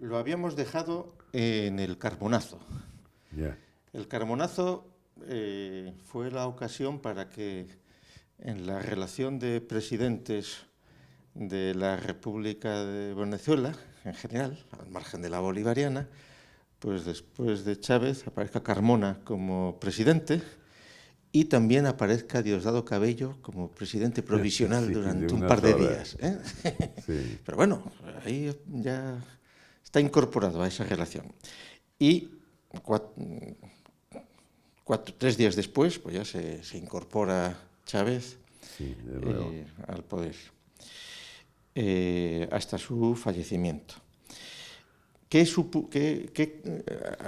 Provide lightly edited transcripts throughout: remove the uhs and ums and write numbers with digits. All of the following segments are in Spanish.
Lo habíamos dejado en el Carbonazo. Ya. El Carbonazo fue la ocasión para que en la relación de presidentes de la República de Venezuela, en general, al margen de la bolivariana, pues después de Chávez aparezca Carmona como presidente y también aparezca Diosdado Cabello como presidente provisional Sí, durante de un una par de sola. días. ¿Eh? Sí. Pero bueno, ahí ya está incorporado a esa relación. Y 3 días después, pues ya se incorpora Chávez Sí, de nuevo. al poder, hasta su fallecimiento.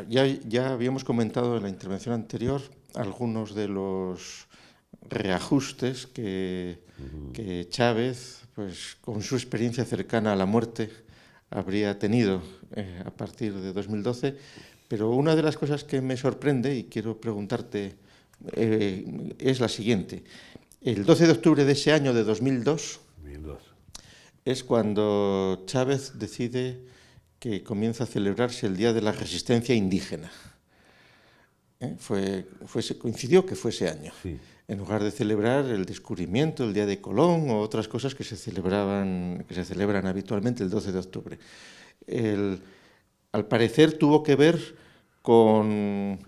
Ya habíamos comentado en la intervención anterior algunos de los reajustes que Chávez, pues, con su experiencia cercana a la muerte, habría tenido a partir de 2012, pero una de las cosas que me sorprende y quiero preguntarte es la siguiente. El 12 de octubre de ese año de 2002 2002. es cuando Chávez decide que comienza a celebrarse el Día de la Resistencia Indígena. Coincidió que fue ese año. Sí. En lugar de celebrar el descubrimiento, el Día de Colón o otras cosas que se celebran habitualmente el 12 de octubre. Al parecer tuvo que ver con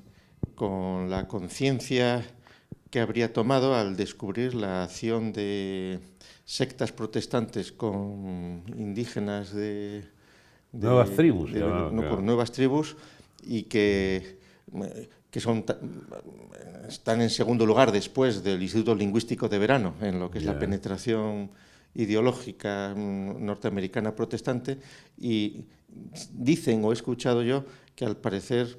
la conciencia que habría tomado al descubrir la acción de sectas protestantes con indígenas Nuevas tribus se llamaban, no, claro. con nuevas tribus y que están en segundo lugar después del Instituto Lingüístico de Verano, en lo que es la penetración ideológica norteamericana protestante, y dicen, o he escuchado yo, que al parecer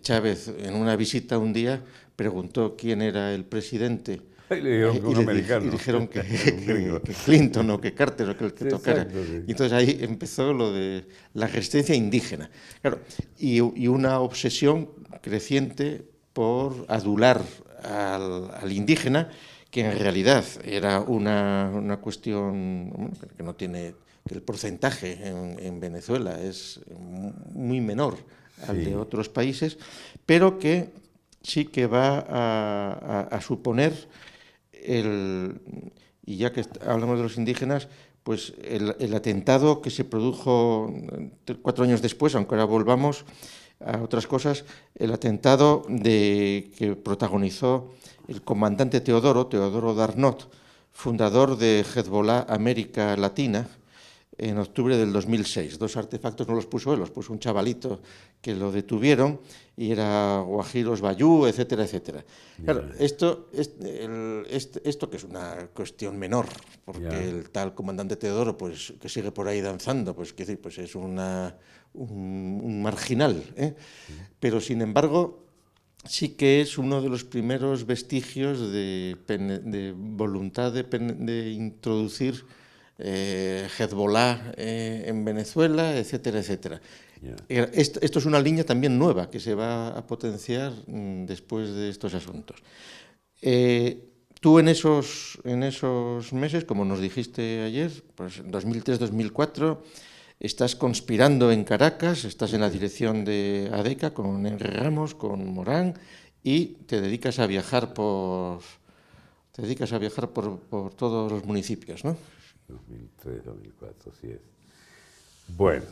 Chávez en una visita un día preguntó quién era el presidente Y le dijeron que un americano. y dijeron que Un gringo. Clinton o que Carter o que el que Sí, tocara. exacto, sí. Y entonces ahí empezó lo de la resistencia indígena. Claro, y una obsesión creciente por adular al indígena, que en realidad era una cuestión que no tiene, que el porcentaje en Venezuela es muy menor al de otros países, pero que sí que va a suponer y ya que hablamos de los indígenas, pues el atentado que se produjo 4 años después, aunque ahora volvamos a otras cosas, el atentado que protagonizó el comandante Teodoro Darnot, fundador de Hezbollah América Latina, en octubre del 2006. 2 artefactos no los puso él, los puso un chavalito que lo detuvieron, y era Guajiros Bayú, etcétera, etcétera. Claro, esto que es una cuestión menor, porque el tal comandante Teodoro, pues, que sigue por ahí danzando, pues, pues es un marginal, ¿eh? Pero, sin embargo, sí que es uno de los primeros vestigios de voluntad de introducir Hezbollah en Venezuela, etcétera, etcétera. Esto es una línea también nueva que se va a potenciar después de estos asuntos. Tú en esos meses, como nos dijiste ayer, pues en 2003-2004, estás conspirando en Caracas, estás en la dirección de ADECA con Henry Ramos, con Morán, y te dedicas a viajar por todos los municipios, ¿no? 2003, 2004, así es. Bueno,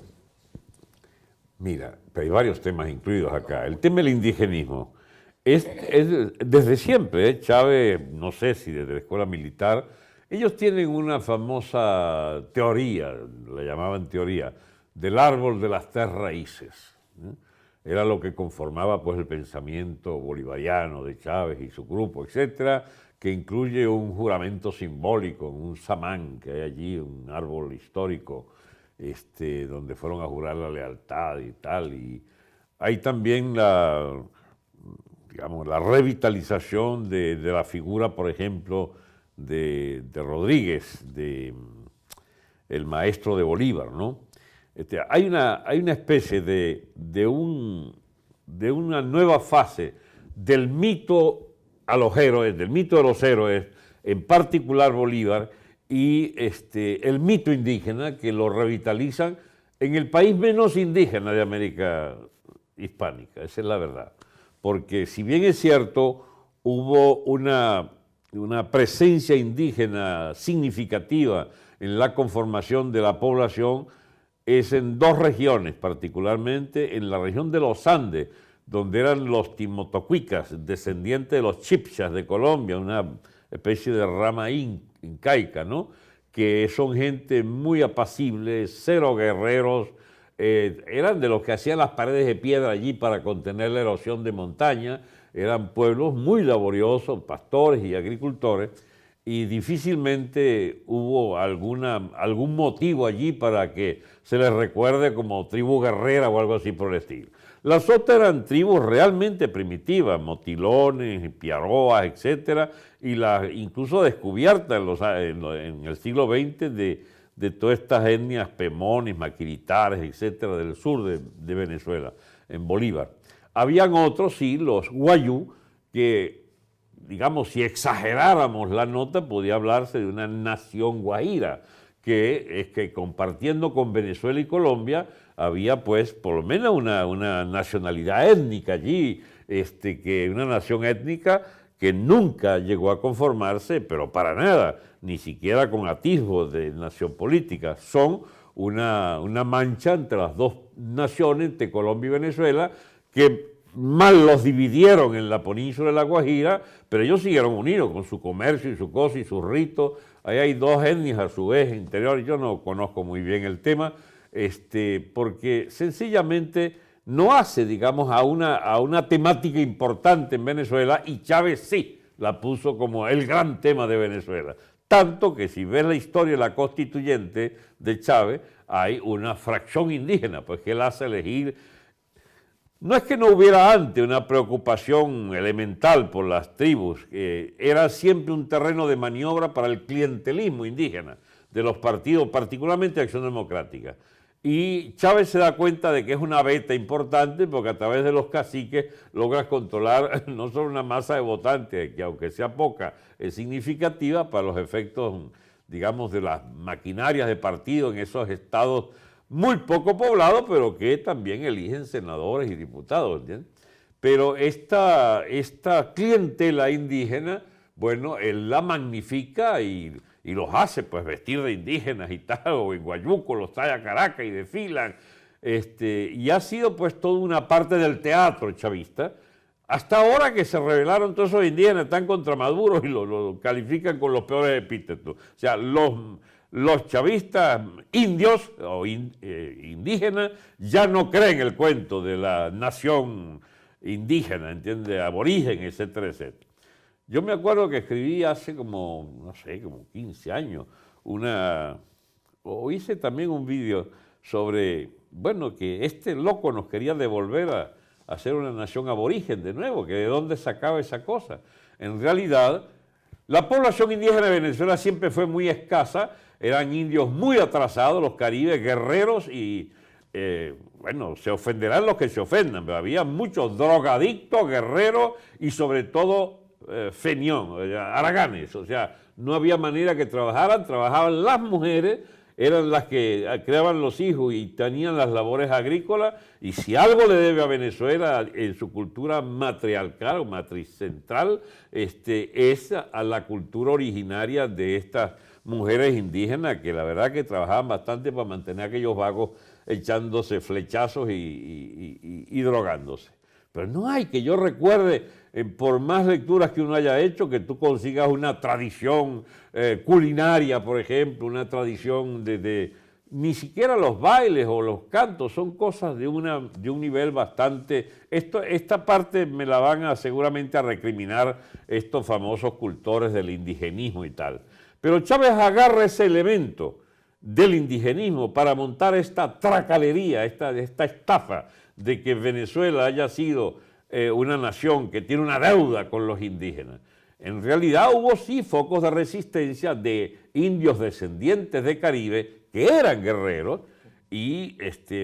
mira, hay varios temas incluidos acá. El tema del indigenismo es desde siempre, ¿eh? Chávez, no sé si desde la escuela militar, ellos tienen una famosa teoría, la llamaban teoría, del árbol de las 3 raíces. Era lo que conformaba, pues, el pensamiento bolivariano de Chávez y su grupo, etcétera, que incluye un juramento simbólico, un samán que hay allí, un árbol histórico, donde fueron a jurar la lealtad y tal. Y hay también la revitalización de la figura, por ejemplo, de Rodríguez, el maestro de Bolívar, ¿no? Hay una especie de una nueva fase del mito a los héroes, del mito de los héroes, en particular Bolívar, y el mito indígena, que lo revitalizan en el país menos indígena de América hispánica, esa es la verdad. Porque si bien es cierto, hubo una presencia indígena significativa en la conformación de la población, es en dos regiones, particularmente en la región de los Andes, donde eran los timotocuicas, descendientes de los chipchas de Colombia, una especie de rama incaica, ¿no? Que son gente muy apacible, cero guerreros, eran de los que hacían las paredes de piedra allí para contener la erosión de montaña, eran pueblos muy laboriosos, pastores y agricultores, y difícilmente hubo algún motivo allí para que se les recuerde como tribu guerrera o algo así por el estilo. Las otras eran tribus realmente primitivas, motilones, piaroas, etcétera, y incluso descubiertas en el siglo XX de todas estas etnias pemones, maquiritares, etcétera, del sur de Venezuela, en Bolívar. Habían otros, sí, los guayú, que, digamos, si exageráramos la nota, podía hablarse de una nación guajira, que es que compartiendo con Venezuela y Colombia había pues por lo menos una nacionalidad étnica allí, que una nación étnica que nunca llegó a conformarse, pero para nada, ni siquiera con atisbos de nación política. Son una mancha entre las dos naciones, entre Colombia y Venezuela, que mal los dividieron en la península de La Guajira, pero ellos siguieron unidos con su comercio y su cosa y sus ritos. Ahí hay dos etnias a su vez interiores. Yo no conozco muy bien el tema, porque sencillamente no hace, digamos, a una temática importante en Venezuela, y Chávez sí la puso como el gran tema de Venezuela. Tanto que si ves la historia de la constituyente de Chávez, hay una fracción indígena, pues que él hace elegir. No es que no hubiera antes una preocupación elemental por las tribus, era siempre un terreno de maniobra para el clientelismo indígena de los partidos, particularmente Acción Democrática. Y Chávez se da cuenta de que es una beta importante porque a través de los caciques logras controlar no solo una masa de votantes, que aunque sea poca, es significativa para los efectos, digamos, de las maquinarias de partido en esos estados muy poco poblados, pero que también eligen senadores y diputados, ¿entiendes? Pero esta clientela indígena, bueno, él la magnifica y los hace pues vestir de indígenas y tal, o en Guayuco los trae a Caracas y desfilan, y ha sido pues toda una parte del teatro chavista, hasta ahora que se revelaron todos esos indígenas, están contra Maduro y lo califican con los peores epítetos. O sea, los chavistas indios o indígenas ya no creen el cuento de la nación indígena, ¿entiendes? Aborigen, etcétera, etcétera. Yo me acuerdo que escribí hace como, no sé, como 15 años, o hice también un vídeo sobre, bueno, que este loco nos quería devolver a ser una nación aborigen de nuevo, que de dónde sacaba esa cosa. En realidad, la población indígena de Venezuela siempre fue muy escasa, eran indios muy atrasados, los caribes, guerreros y, bueno, se ofenderán los que se ofendan, pero había muchos drogadictos, guerreros y sobre todo fenión, haraganes, o sea, no había manera que trabajaban las mujeres, eran las que creaban los hijos y tenían las labores agrícolas, y si algo le debe a Venezuela en su cultura matriarcal o matricentral, es a la cultura originaria de estas mujeres indígenas que la verdad que trabajaban bastante para mantener a aquellos vagos echándose flechazos y drogándose. Pero no hay que yo recuerde, por más lecturas que uno haya hecho, que tú consigas una tradición culinaria, por ejemplo, una tradición ni siquiera los bailes o los cantos, son cosas de un nivel bastante. Esta parte me la van seguramente a recriminar estos famosos cultores del indigenismo y tal. Pero Chávez agarra ese elemento del indigenismo para montar esta tracalería, esta estafa de que Venezuela haya sido una nación que tiene una deuda con los indígenas. En realidad hubo sí focos de resistencia de indios descendientes de Caribe que eran guerreros y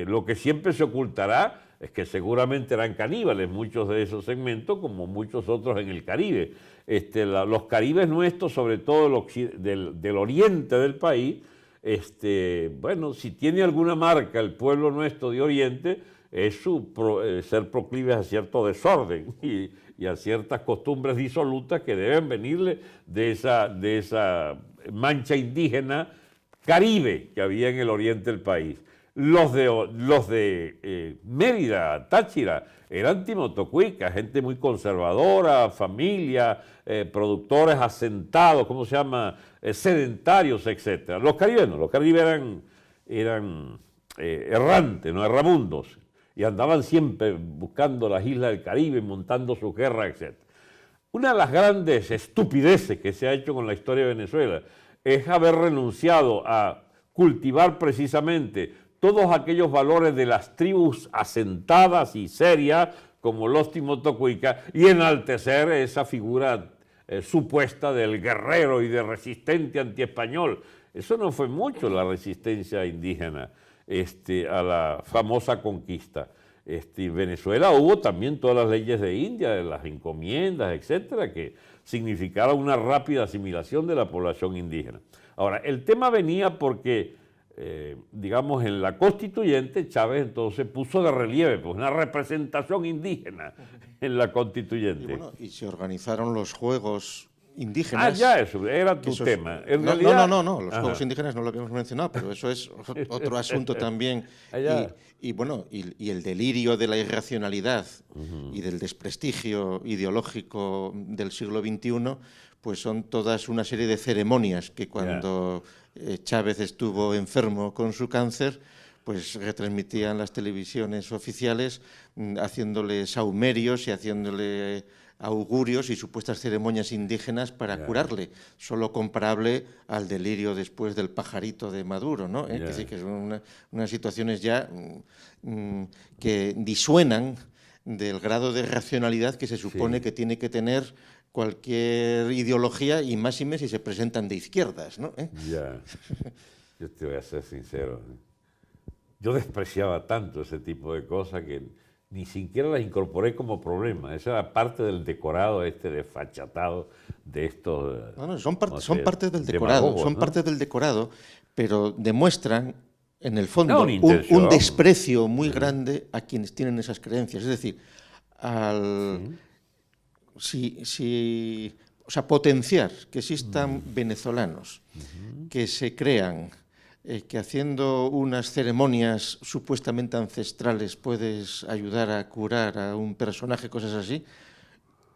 lo que siempre se ocultará es que seguramente eran caníbales muchos de esos segmentos como muchos otros en el Caribe. Los caribes nuestros, sobre todo del oriente del país, bueno, si tiene alguna marca el pueblo nuestro de Oriente, es ser proclive a cierto desorden y a ciertas costumbres disolutas que deben venirle de esa mancha indígena caribe que había en el oriente del país. Los de Mérida, Táchira, eran timotocuicas, gente muy conservadora, familia, productores asentados, ¿cómo se llama? Sedentarios, etc. Los caribes eran errantes, no erramundos, y andaban siempre buscando las islas del Caribe, montando sus guerras, etc. Una de las grandes estupideces que se ha hecho con la historia de Venezuela es haber renunciado a cultivar precisamente todos aquellos valores de las tribus asentadas y serias, como los timotocuicas, y enaltecer esa figura supuesta del guerrero y de resistente antiespañol. Eso no fue mucho la resistencia indígena a la famosa conquista. En Venezuela hubo también todas las leyes de India, las encomiendas, etcétera, que significaron una rápida asimilación de la población indígena. Ahora, el tema venía porque, digamos, en la constituyente, Chávez entonces puso de relieve pues, una representación indígena en la constituyente. Y, bueno, y se organizaron los Juegos Indígenas. Ya, eso era tu tema. En realidad, no, los Juegos Indígenas no lo habíamos mencionado, pero eso es otro asunto también. Y bueno, y el delirio de la irracionalidad y del desprestigio ideológico del siglo XXI, pues son todas una serie de ceremonias que cuando Chávez estuvo enfermo con su cáncer, pues retransmitían las televisiones oficiales haciéndole saumerios y haciéndole augurios y supuestas ceremonias indígenas para curarle, solo comparable al delirio después del pajarito de Maduro, ¿no? Que sí, que son unas situaciones ya que disuenan del grado de racionalidad que se supone que tiene que tener cualquier ideología, y más si se presentan de izquierdas, ¿no? Yo te voy a ser sincero. Yo despreciaba tanto ese tipo de cosas que ni siquiera las incorporé como problema. Esa era parte del decorado desfachatado de estos... son parte del decorado, son parte del decorado, pero demuestran, en el fondo, un desprecio muy grande a quienes tienen esas creencias. Es decir, potenciar que existan venezolanos que se crean que haciendo unas ceremonias supuestamente ancestrales puedes ayudar a curar a un personaje, cosas así,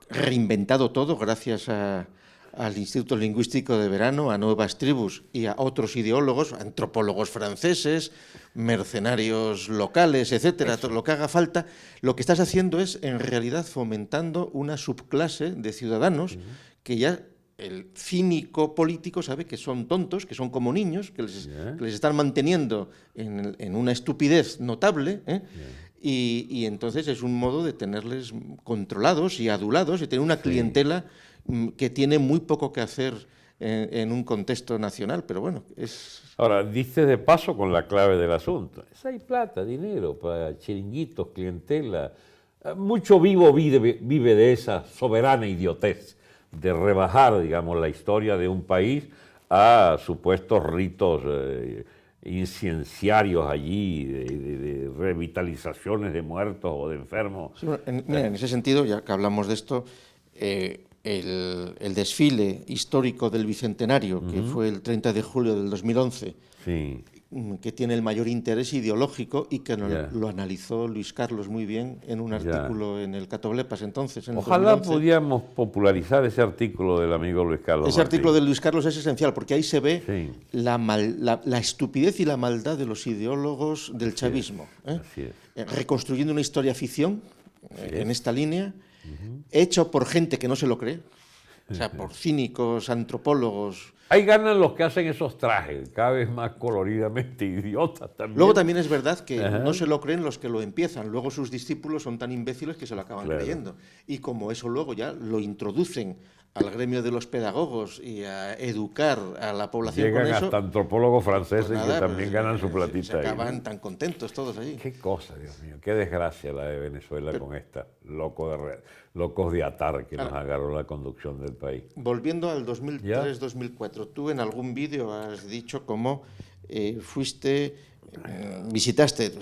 reinventado todo gracias al Instituto Lingüístico de Verano, a nuevas tribus y a otros ideólogos, antropólogos franceses, mercenarios locales, etcétera, todo lo que haga falta. Lo que estás haciendo es, en realidad, fomentando una subclase de ciudadanos que ya el cínico político sabe que son tontos, que son como niños, que les están manteniendo en una estupidez notable, y entonces es un modo de tenerles controlados y adulados y tener una clientela que tiene muy poco que hacer en un contexto nacional, pero bueno, es... Ahora, diste de paso con la clave del asunto. Hay plata, dinero para chiringuitos, clientela. Mucho vive de esa soberana idiotez de rebajar, digamos, la historia de un país a supuestos ritos incienciarios allí, de revitalizaciones de muertos o de enfermos. Sí, en ese sentido, ya que hablamos de esto, el desfile histórico del Bicentenario, que fue el 30 de julio del 2011, que tiene el mayor interés ideológico y que lo analizó Luis Carlos muy bien en un artículo en el Catoblepas entonces. Ojalá pudiéramos popularizar ese artículo del amigo Luis Carlos. Ese artículo de Luis Carlos es esencial porque ahí se ve la estupidez y la maldad de los ideólogos del chavismo. Reconstruyendo una historia ficción en esta línea, hecho por gente que no se lo cree, o sea, por cínicos, antropólogos. Ahí ganan los que hacen esos trajes, cada vez más coloridamente idiotas también. Luego también es verdad que no se lo creen los que lo empiezan, luego sus discípulos son tan imbéciles que se lo acaban creyendo. Y como eso luego ya lo introducen al gremio de los pedagogos y a educar a la población llegan con eso... hasta antropólogos franceses pues nada, que también ganan su platita. Se acaban tan contentos todos allí. Qué cosa, Dios mío, qué desgracia la de Venezuela con esta locos de atar que nos agarró la conducción del país. Volviendo al 2003-2004, tú en algún vídeo has dicho cómo visitaste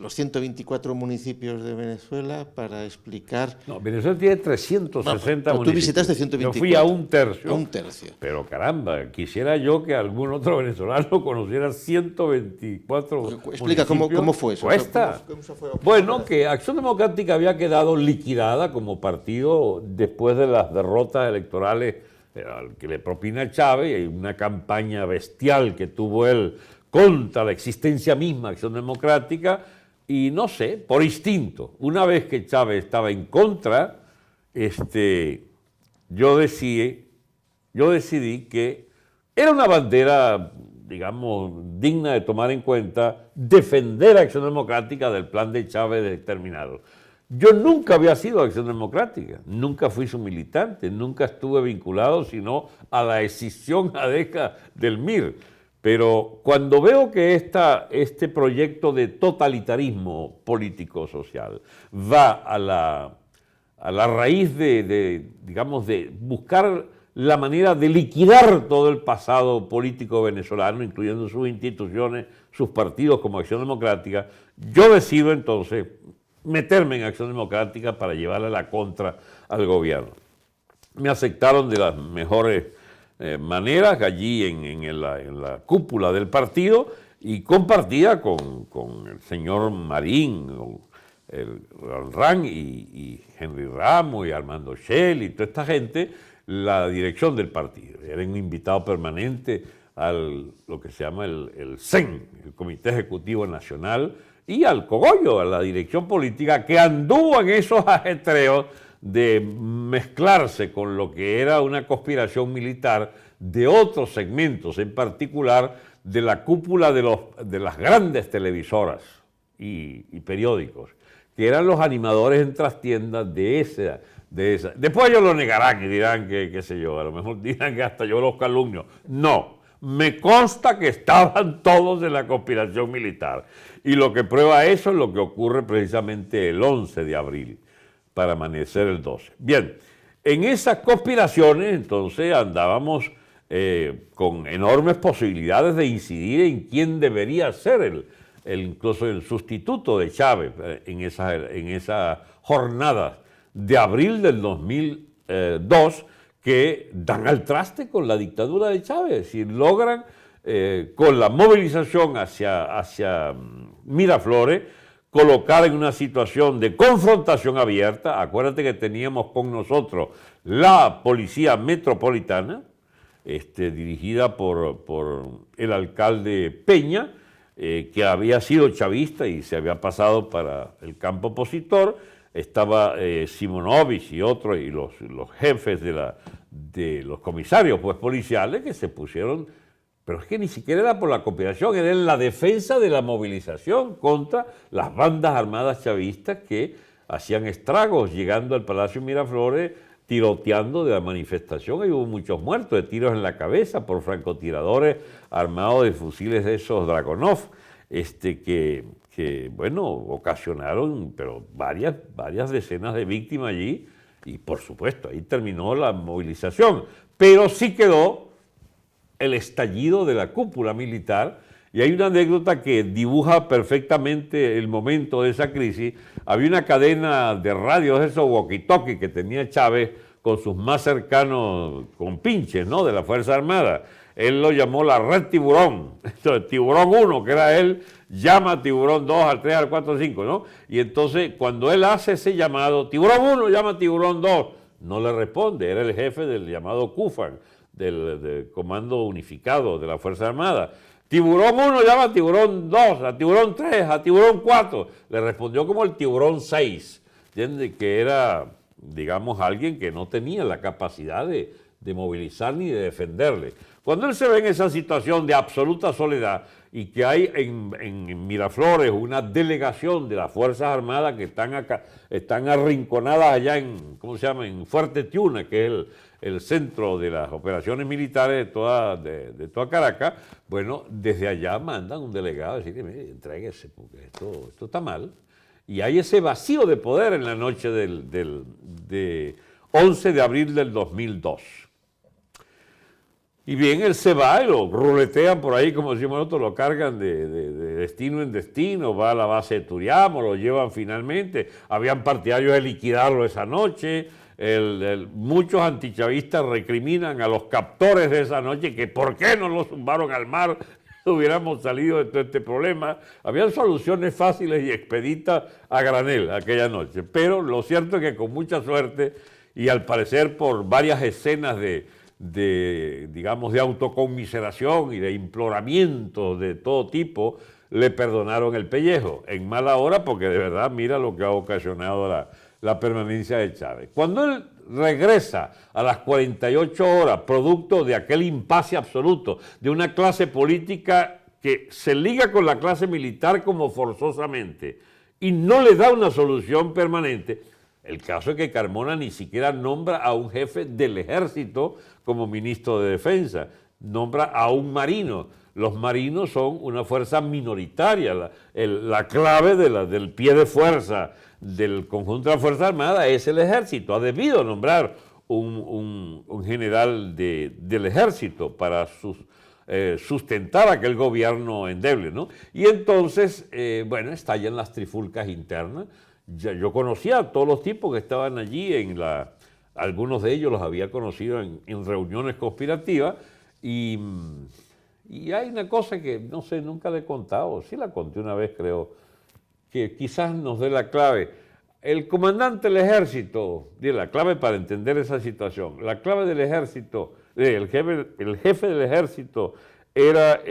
los 124 municipios de Venezuela para explicar... No, Venezuela tiene 360 municipios. Tú visitaste 124. Yo fui a un tercio. A un tercio. Pero caramba, quisiera yo que algún otro venezolano conociera 124 Explica municipios. cómo fue eso. Cuesta. Bueno, que Acción Democrática había quedado liquidada como partido después de las derrotas electorales al que le propina Chávez, y una campaña bestial que tuvo él contra la existencia misma de Acción Democrática, y no sé, por instinto, una vez que Chávez estaba en contra, yo decidí que era una bandera, digamos, digna de tomar en cuenta, defender a Acción Democrática del plan de Chávez determinado. Yo nunca había sido Acción Democrática, nunca fui su militante, nunca estuve vinculado sino a la escisión ADECA del MIR. Pero cuando veo que este proyecto de totalitarismo político-social va a la raíz digamos, de buscar la manera de liquidar todo el pasado político venezolano, incluyendo sus instituciones, sus partidos como Acción Democrática, yo decido entonces meterme en Acción Democrática para llevarle la contra al gobierno. Me aceptaron de las mejores maneras allí en la cúpula del partido, y compartía con el señor Marín, el RAN y Henry Ramos y Armando Shell y toda esta gente, la dirección del partido. Era un invitado permanente a lo que se llama el CEN, el Comité Ejecutivo Nacional, y al cogollo, a la dirección política, que anduvo en esos ajetreos de mezclarse con lo que era una conspiración militar de otros segmentos, en particular de la cúpula de las grandes televisoras y periódicos, que eran los animadores en trastiendas de esa. Después ellos lo negarán y dirán que, qué sé yo, a lo mejor dirán que hasta yo los calumnio. No, me consta que estaban todos en la conspiración militar. Y lo que prueba eso es lo que ocurre precisamente el 11 de abril, para amanecer el 12. Bien, en esas conspiraciones entonces andábamos con enormes posibilidades de incidir en quién debería ser incluso el sustituto de Chávez en esa jornada de abril del 2002, que dan al traste con la dictadura de Chávez y logran con la movilización hacia Miraflores colocar en una situación de confrontación abierta. Acuérdate que teníamos con nosotros la Policía Metropolitana, dirigida por el alcalde Peña, que había sido chavista y se había pasado para el campo opositor. Estaba Simonovich y otros, y los jefes de los comisarios pues, policiales, que se pusieron, pero es que ni siquiera era por la cooperación, era en la defensa de la movilización contra las bandas armadas chavistas que hacían estragos llegando al Palacio Miraflores, tiroteando de la manifestación. Y hubo muchos muertos de tiros en la cabeza por francotiradores armados de fusiles de esos Dragunov, que bueno, ocasionaron pero varias decenas de víctimas allí, y por supuesto ahí terminó la movilización, pero sí quedó el estallido de la cúpula militar. Y hay una anécdota que dibuja perfectamente el momento de esa crisis. Había una cadena de radio, esos walkie-talkie que tenía Chávez con sus más cercanos compinches, ¿no?, de la Fuerza Armada. Él lo llamó la Red Tiburón. Entonces, Tiburón 1, que era él, llama a Tiburón 2, al 3, al 4, al 5, ¿no? Y entonces, cuando él hace ese llamado, Tiburón 1 llama a Tiburón 2, no le responde, era el jefe del llamado CUFAN, del Comando Unificado de la Fuerza Armada. Tiburón 1 llama a Tiburón 2, a Tiburón 3, a Tiburón 4. Le respondió como el Tiburón 6, ¿entiendes? Que era, digamos, alguien que no tenía la capacidad de movilizar ni de defenderle. Cuando él se ve en esa situación de absoluta soledad y que hay en Miraflores una delegación de las Fuerzas Armadas que están arrinconadas allá ¿cómo se llama?, en Fuerte Tiuna, que es el centro de las operaciones militares de toda Caracas. Bueno, desde allá mandan un delegado a decir, mire, entréguese, porque esto está mal. Y hay ese vacío de poder en la noche de 11 de abril del 2002. Y bien, él se va y lo ruletean por ahí, como decimos nosotros, lo cargan de destino en destino, va a la base de Turiamo, lo llevan finalmente. Habían partidarios de liquidarlo esa noche. Muchos antichavistas recriminan a los captores de esa noche que por qué no lo zumbaron al mar, hubiéramos salido de todo este problema. Habían soluciones fáciles y expeditas a granel aquella noche. Pero lo cierto es que con mucha suerte y al parecer por varias escenas digamos, de autoconmiseración y de imploramiento de todo tipo, le perdonaron el pellejo, en mala hora, porque de verdad mira lo que ha ocasionado la permanencia de Chávez. Cuando él regresa a las 48 horas, producto de aquel impasse absoluto, de una clase política que se liga con la clase militar como forzosamente y no le da una solución permanente. El caso es que Carmona ni siquiera nombra a un jefe del ejército como ministro de defensa, nombra a un marino. Los marinos son una fuerza minoritaria. La clave del pie de fuerza del conjunto de la Fuerza Armada es el ejército. Ha debido nombrar un general del ejército para sustentar aquel gobierno endeble, ¿no? Y entonces, bueno, estallan las trifulcas internas. Yo conocía a todos los tipos que estaban allí, algunos de ellos los había conocido en reuniones conspirativas, y hay una cosa que, no sé, nunca le he contado, sí la conté una vez creo, que quizás nos dé la clave. El comandante del ejército, la clave para entender esa situación, la clave del ejército, el jefe del ejército era,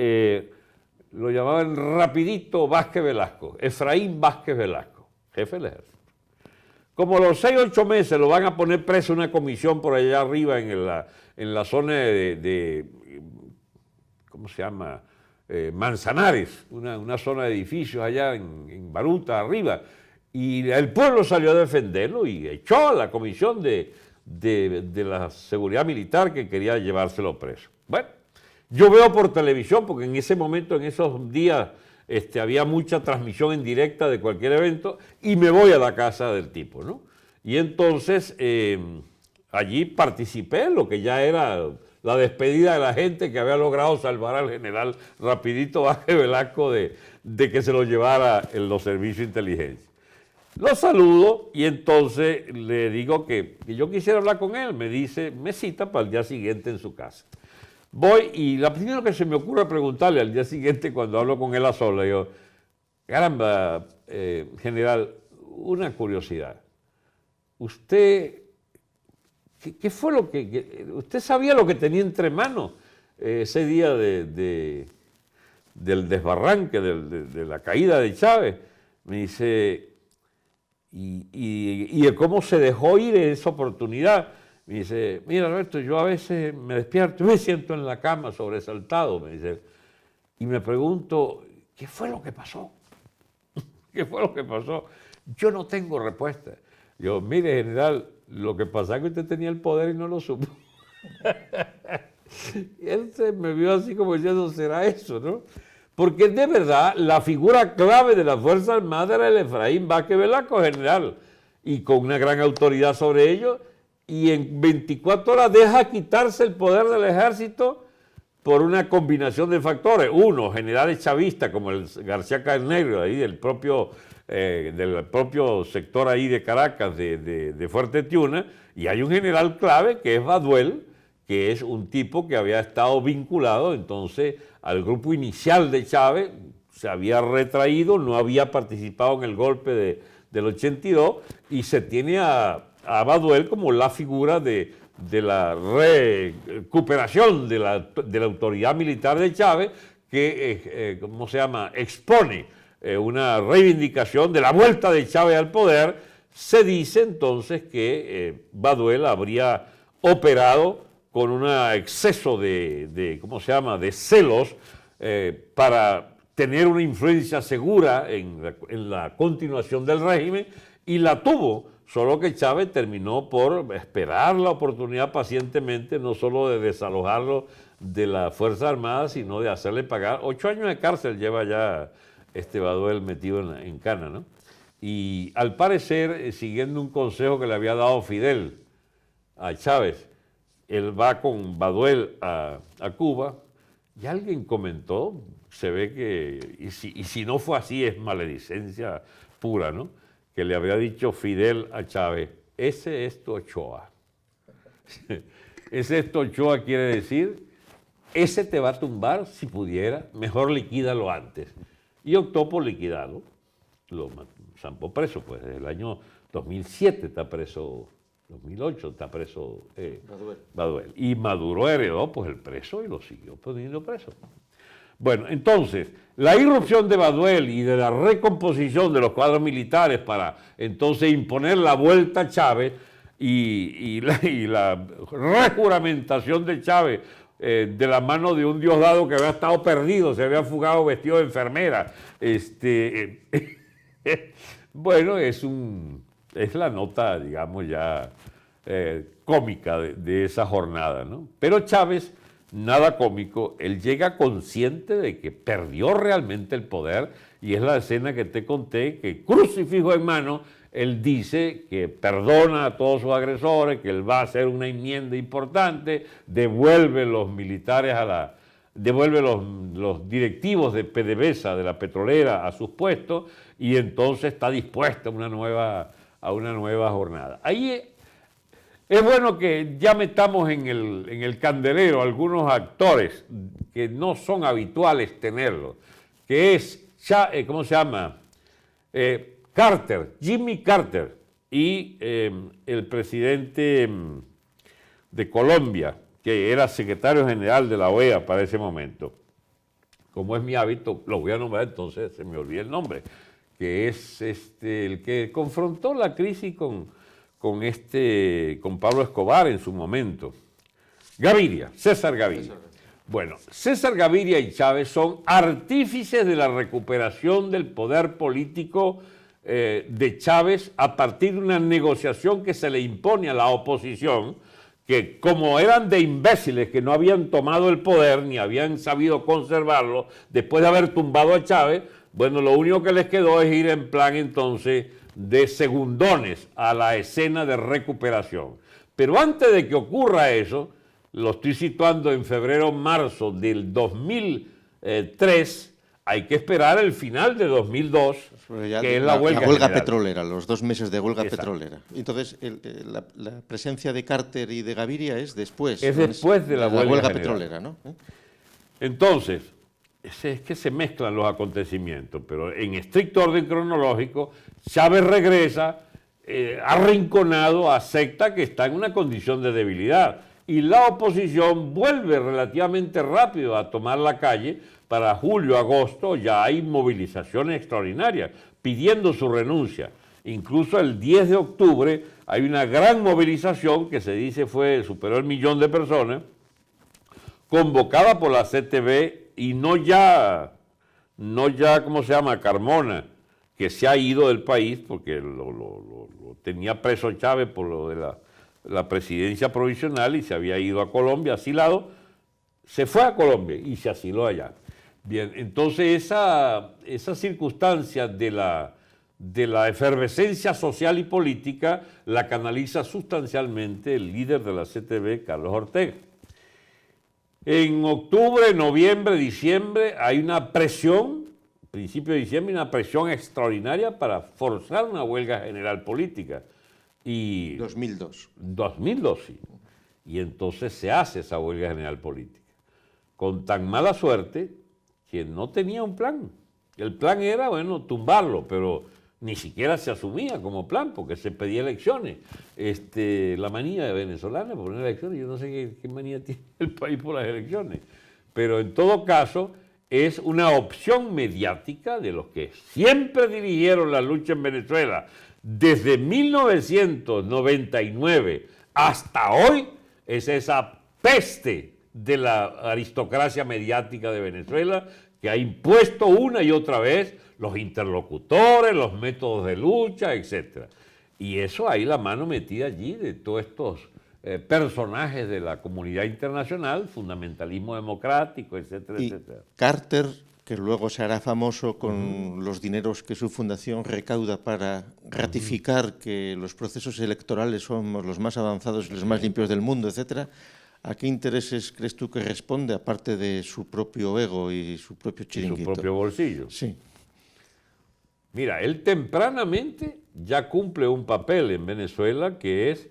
lo llamaban Rapidito Vázquez Velasco, Efraín Vázquez Velasco, jefe del ejército. Como a los 6 o 8 meses lo van a poner preso una comisión por allá arriba en la zona de ¿cómo se llama? Manzanares, una zona de edificios allá en Baruta, arriba. Y el pueblo salió a defenderlo y echó a la comisión de la seguridad militar que quería llevárselo preso. Bueno, yo veo por televisión, porque en ese momento, en esos días, había mucha transmisión en directa de cualquier evento, y me voy a la casa del tipo, ¿no? Y entonces allí participé en lo que ya era la despedida de la gente que había logrado salvar al general Rapidito Vázquez Velasco de que se lo llevara en los servicios de inteligencia. Lo saludo y entonces le digo que yo quisiera hablar con él. Me cita para el día siguiente en su casa. Voy y lo primero que se me ocurre preguntarle al día siguiente cuando hablo con él a solas, digo, caramba, general, una curiosidad. ¿Usted qué fue lo que usted sabía lo que tenía entre manos ese día del desbarranque, de la caída de Chávez? Me dice, y de cómo se dejó ir en esa oportunidad. Me dice, mira Alberto, yo a veces me despierto y me siento en la cama sobresaltado, me dice, y me pregunto, ¿qué fue lo que pasó? ¿Qué fue lo que pasó? Yo no tengo respuesta. Yo, mire, general, lo que pasa es que usted tenía el poder y no lo supo. Y él se me vio así como diciendo, ¿será eso, no? Porque de verdad, la figura clave de la Fuerza Armada era el Efraín Vázquez Velasco, general, y con una gran autoridad sobre ello, y en 24 horas deja quitarse el poder del ejército por una combinación de factores. Uno, generales chavistas como el García Carneiro, ahí del propio sector ahí de Caracas, de Fuerte Tiuna, y hay un general clave que es Baduel, que es un tipo que había estado vinculado entonces al grupo inicial de Chávez, se había retraído, no había participado en el golpe del 82, y se tiene a Baduel como la figura de la recuperación de la autoridad militar de Chávez, que, ¿cómo se llama?, expone una reivindicación de la vuelta de Chávez al poder. Se dice entonces que Baduel habría operado con un exceso ¿cómo se llama?, de celos para tener una influencia segura en la continuación del régimen, y la tuvo, solo que Chávez terminó por esperar la oportunidad pacientemente, no solo de desalojarlo de la Fuerza Armada, sino de hacerle pagar 8 años de cárcel, lleva ya Baduel metido en cana, ¿no? Y al parecer, siguiendo un consejo que le había dado Fidel a Chávez, él va con Baduel a Cuba, y alguien comentó, se ve que, y si no fue así, es maledicencia pura, ¿no? Que le habría dicho Fidel a Chávez, ese es tu Ochoa. Ese es tu Ochoa quiere decir, ese te va a tumbar si pudiera, mejor liquídalo antes. Y optó por liquidarlo. Lo zampó preso, pues desde el año 2007 está preso, 2008 está preso Baduel. Y Maduro heredó pues el preso y lo siguió poniendo preso. Bueno, entonces, la irrupción de Baduel y de la recomposición de los cuadros militares para entonces imponer la vuelta a Chávez y la rejuramentación de Chávez de la mano de un Diosdado que había estado perdido, se había fugado vestido de enfermera. Bueno, es la nota, digamos, ya cómica de esa jornada, ¿no? Pero Chávez, nada cómico, él llega consciente de que perdió realmente el poder y es la escena que te conté, que crucifijo en mano, él dice que perdona a todos sus agresores, que él va a hacer una enmienda importante, devuelve los militares devuelve los directivos de PDVSA, de la petrolera, a sus puestos y entonces está dispuesta a una nueva jornada. Ahí es bueno que ya metamos en el candelero algunos actores que no son habituales tenerlos, que es, ¿cómo se llama? Jimmy Carter y el presidente de Colombia, que era secretario general de la OEA para ese momento. Como es mi hábito, lo voy a nombrar, entonces se me olvida el nombre, que es el que confrontó la crisis con Pablo Escobar en su momento. Gaviria, César Gaviria. Bueno, César Gaviria y Chávez son artífices de la recuperación del poder político de Chávez a partir de una negociación que se le impone a la oposición, que como eran de imbéciles que no habían tomado el poder ni habían sabido conservarlo después de haber tumbado a Chávez, bueno, lo único que les quedó es ir en plan entonces de segundones a la escena de recuperación. Pero antes de que ocurra eso, lo estoy situando en febrero-marzo del 2003, hay que esperar el final de 2002, que es la huelga petrolera, los 2 meses de huelga Exacto. petrolera. Entonces, la presencia de Carter y de Gaviria es después. Es después de la huelga petrolera, ¿no? Entonces, es que se mezclan los acontecimientos, pero en estricto orden cronológico, Chávez regresa arrinconado, acepta que está en una condición de debilidad y la oposición vuelve relativamente rápido a tomar la calle. Para julio, agosto ya hay movilizaciones extraordinarias pidiendo su renuncia. Incluso el 10 de octubre hay una gran movilización que se dice superó el 1.000.000 de personas, convocada por la CTV y no ya, ¿cómo se llama?, Carmona, que se ha ido del país porque lo tenía preso Chávez por lo de la presidencia provisional y se había ido a Colombia asilado, se fue a Colombia y se asiló allá. Bien, entonces esa circunstancia de la efervescencia social y política la canaliza sustancialmente el líder de la CTV, Carlos Ortega. En octubre, noviembre, diciembre hay una presión, principio de diciembre, una presión extraordinaria para forzar una huelga general política. 2002. 2002, sí. Y entonces se hace esa huelga general política. Con tan mala suerte que no tenía un plan. El plan era, bueno, tumbarlo, pero ni siquiera se asumía como plan porque se pedía elecciones. La manía de venezolanos por poner elecciones, yo no sé qué manía tiene el país por las elecciones. Pero en todo caso es una opción mediática de los que siempre dirigieron la lucha en Venezuela desde 1999 hasta hoy, es esa peste de la aristocracia mediática de Venezuela que ha impuesto una y otra vez los interlocutores, los métodos de lucha, etc. Y eso hay la mano metida allí de todos estos personajes de la comunidad internacional, fundamentalismo democrático, etcétera, etcétera. Carter que luego se hará famoso con los dineros que su fundación recauda para ratificar que los procesos electorales somos los más avanzados y los más limpios del mundo, etcétera. ¿A qué intereses crees tú que responde, aparte de su propio ego y su propio chiringuito? Y su propio bolsillo. Sí. Mira, él tempranamente ya cumple un papel en Venezuela que es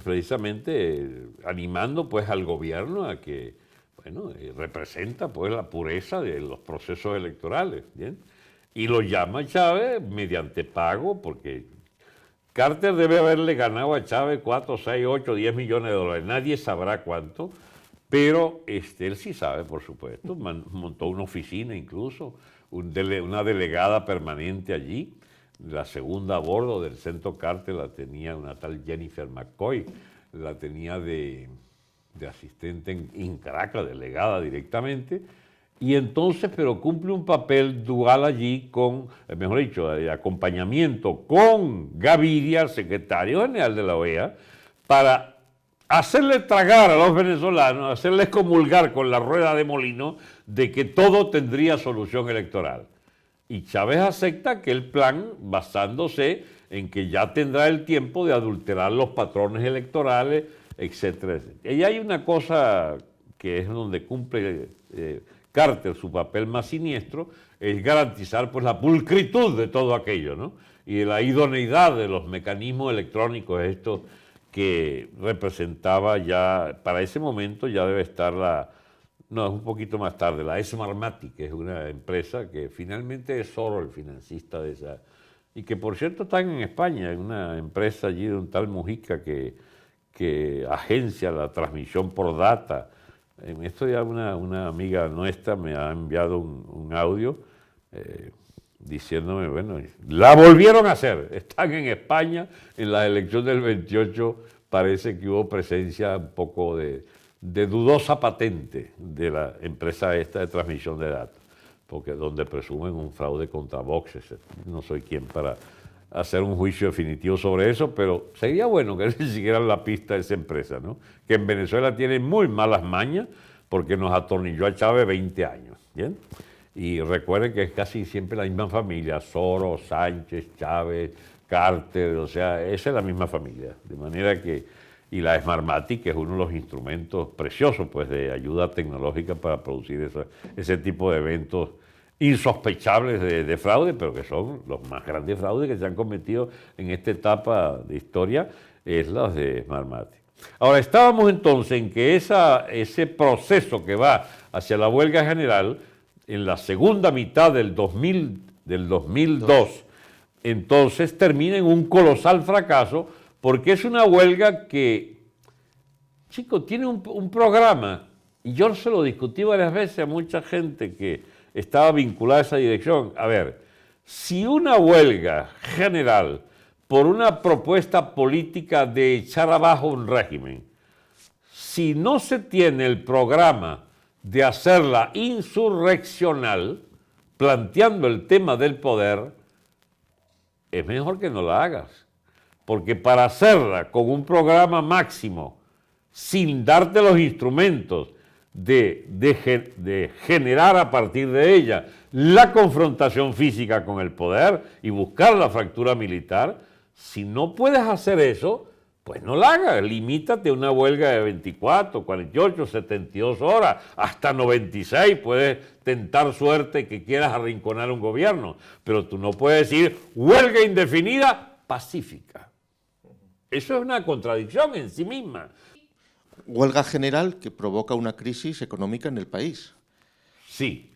precisamente animando pues al gobierno a que, bueno, representa pues la pureza de los procesos electorales, ¿bien? Y lo llama Chávez mediante pago, porque Carter debe haberle ganado a Chávez 4, 6, 8, 10 millones de dólares, nadie sabrá cuánto, pero él sí sabe, por supuesto, montó una oficina incluso, una delegada permanente allí, la segunda a bordo del centro Carter la tenía una tal Jennifer McCoy, la tenía de asistente en Caracas, delegada directamente, y entonces, pero cumple un papel dual allí con, mejor dicho, de acompañamiento con Gaviria, secretario general de la OEA, para hacerle tragar a los venezolanos, hacerles comulgar con la rueda de molino de que todo tendría solución electoral. Y Chávez acepta aquel plan basándose en que ya tendrá el tiempo de adulterar los patrones electorales, etcétera, etcétera. Y hay una cosa que es donde cumple Carter su papel más siniestro, es garantizar pues la pulcritud de todo aquello, ¿no? Y la idoneidad de los mecanismos electrónicos estos que representaba ya, para ese momento ya debe estar no, es un poquito más tarde, la Smartmatic, que es una empresa que finalmente es Soros el financista de esa, y que por cierto están en España, en una empresa allí de un tal Mujica que agencia la transmisión por data. En esto ya una amiga nuestra me ha enviado un audio diciéndome, bueno, la volvieron a hacer, están en España, en la elección del 28 parece que hubo presencia un poco de dudosa patente de la empresa esta de transmisión de datos, porque donde presumen un fraude contra Vox, no soy quien para hacer un juicio definitivo sobre eso, pero sería bueno que le siguieran la pista a esa empresa, ¿no? Que en Venezuela tiene muy malas mañas porque nos atornilló a Chávez 20 años, ¿bien? Y recuerden que es casi siempre la misma familia, Soros, Sánchez, Chávez, Carter, o sea, esa es la misma familia, de manera que, y la Smartmatic, que es uno de los instrumentos preciosos, pues, de ayuda tecnológica para producir ese tipo de eventos insospechables de fraude, pero que son los más grandes fraudes que se han cometido en esta etapa de historia, es las de Smartmatic. Ahora, estábamos entonces en que ese proceso que va hacia la huelga general, en la segunda mitad del 2002, entonces termina en un colosal fracaso, porque es una huelga que, chicos, tiene un programa, y yo se lo discutí varias veces a mucha gente que estaba vinculada a esa dirección. A ver, si una huelga general por una propuesta política de echar abajo un régimen, si no se tiene el programa de hacerla insurreccional, planteando el tema del poder, es mejor que no la hagas. Porque para hacerla con un programa máximo, sin darte los instrumentos de generar a partir de ella la confrontación física con el poder y buscar la fractura militar, si no puedes hacer eso, pues no la hagas, limítate a una huelga de 24, 48, 72 horas, hasta 96, puedes tentar suerte que quieras arrinconar un gobierno, pero tú no puedes decir huelga indefinida pacífica. Eso es una contradicción en sí misma. Huelga general que provoca una crisis económica en el país. Sí,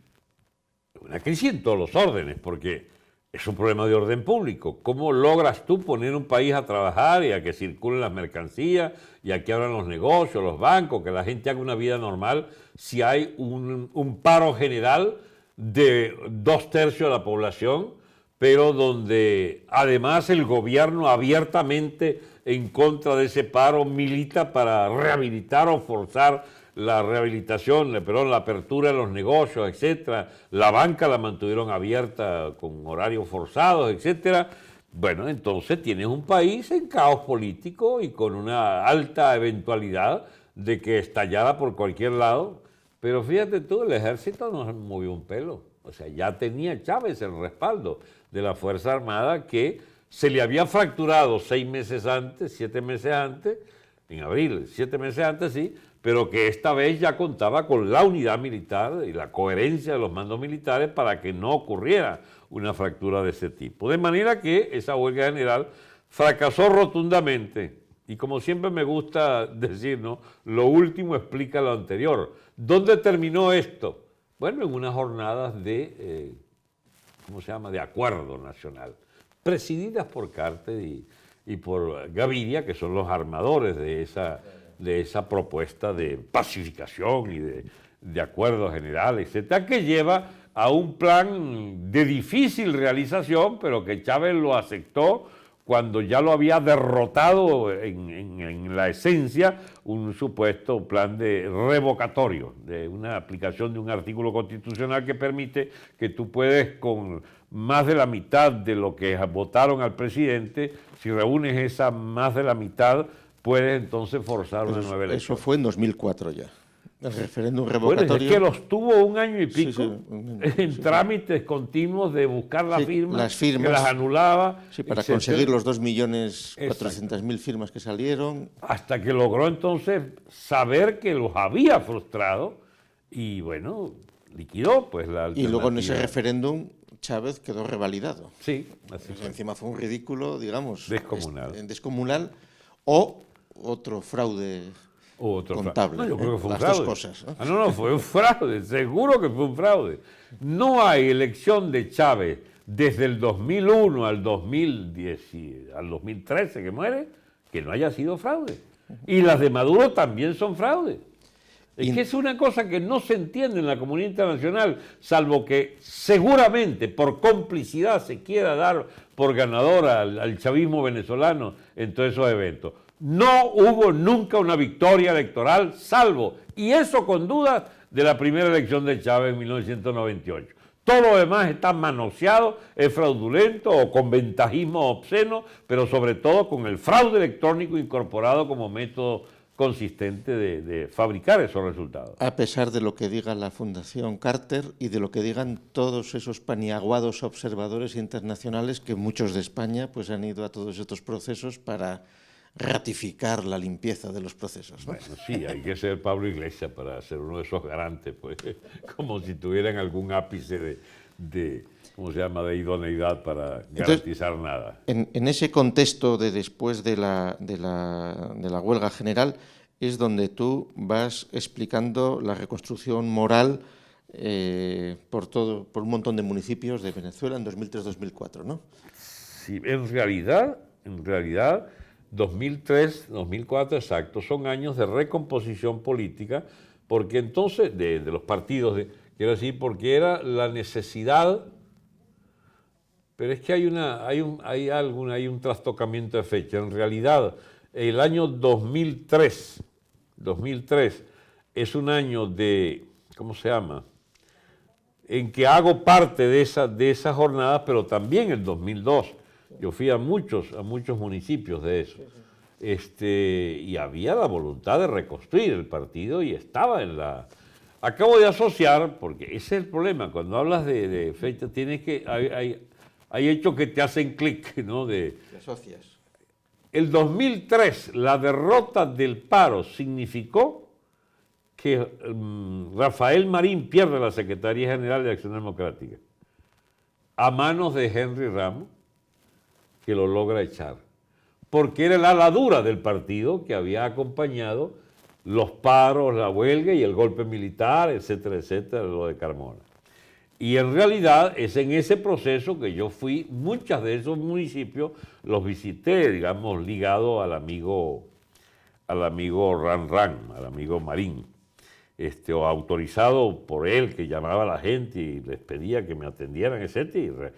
una crisis en todos los órdenes, porque es un problema de orden público. ¿Cómo logras tú poner un país a trabajar y a que circulen las mercancías y a que abran los negocios, los bancos, que la gente haga una vida normal si hay un paro general de 2/3 de la población, pero donde además el gobierno abiertamente en contra de ese paro milita para rehabilitar o forzar la rehabilitación, perdón, la apertura de los negocios, etcétera? La banca la mantuvieron abierta con horarios forzados, etcétera. Bueno, entonces tienes un país en caos político y con una alta eventualidad de que estallara por cualquier lado. Pero fíjate tú, el ejército no movió un pelo. O sea, ya tenía Chávez el respaldo de la Fuerza Armada que se le había fracturado 6 meses antes, 7 meses antes, en abril, 7 meses antes sí, pero que esta vez ya contaba con la unidad militar y la coherencia de los mandos militares para que no ocurriera una fractura de ese tipo. De manera que esa huelga general fracasó rotundamente. Y como siempre me gusta decir, ¿no? Lo último explica lo anterior. ¿Dónde terminó esto? Bueno, en unas jornadas de, ¿cómo se llama?, de acuerdo nacional, presididas por Carter y por Gaviria, que son los armadores de esa propuesta de pacificación y de acuerdo general, etcétera, que lleva a un plan de difícil realización, pero que Chávez lo aceptó cuando ya lo había derrotado en la esencia un supuesto plan de revocatorio, de una aplicación de un artículo constitucional que permite que tú puedes, con más de la mitad de lo que votaron al presidente, si reúnes esa más de la mitad, puedes entonces forzar una nueva elección. Eso fue en 2004 ya. El referéndum Bueno, revocatorio. es que los tuvo un año y pico un año, en trámites continuos de buscar las firmas, que las anulaba. Sí, para conseguir los 2.400.000 firmas que salieron. Hasta que logró entonces saber que los había frustrado y, bueno, liquidó pues la alternativa. Y luego en ese referéndum Chávez quedó revalidado. Sí, así fue. Encima fue un ridículo, digamos. Descomunal. Descomunal o otro fraude. Contable. No, yo creo que fue un las fraude. Dos cosas, ¿no? No, fue un fraude, seguro que fue un fraude. No hay elección de Chávez desde el 2001 al 2013 que muere, que no haya sido fraude. Y las de Maduro también son fraude. Es que es una cosa que no se entiende en la comunidad internacional, salvo que seguramente por complicidad se quiera dar por ganadora al chavismo venezolano en todos esos eventos. No hubo nunca una victoria electoral, salvo, y eso con dudas, de la primera elección de Chávez en 1998. Todo lo demás está manoseado, es fraudulento o con ventajismo obsceno, pero sobre todo con el fraude electrónico incorporado como método consistente de fabricar esos resultados. A pesar de lo que diga la Fundación Carter y de lo que digan todos esos paniaguados observadores internacionales, que muchos de España pues han ido a todos estos procesos para ratificar la limpieza de los procesos, ¿no? Bueno, sí, hay que ser Pablo Iglesias para ser uno de esos garantes, pues, como si tuvieran algún ápice de ¿cómo se llama?, de idoneidad para garantizar nada. En ese contexto de después de la huelga general es donde tú vas explicando la reconstrucción moral por un montón de municipios de Venezuela en 2003-2004, ¿no? Sí, en realidad 2003, 2004, exacto, son años de recomposición política, porque entonces, de los partidos, quiero decir, porque era la necesidad, pero es que hay un trastocamiento de fecha. En realidad, el año 2003 es un año de, ¿cómo se llama?, en que hago parte de esas jornadas, pero también el 2002. Yo fui a muchos municipios de eso. Y había la voluntad de reconstruir el partido y estaba en la... Acabo de asociar, porque ese es el problema, cuando hablas de fecha, tienes que... Hay hechos que te hacen clic, ¿no? Te asocias. El 2003, la derrota del paro significó que Rafael Marín pierde la Secretaría General de Acción Democrática a manos de Henry Ramos, que lo logra echar, porque era el ala dura del partido que había acompañado los paros, la huelga y el golpe militar, etcétera, etcétera, lo de Carmona. Y en realidad es en ese proceso que yo fui, muchos de esos municipios los visité, digamos, ligado al amigo Ran, al amigo Marín, o autorizado por él, que llamaba a la gente y les pedía que me atendieran, etc.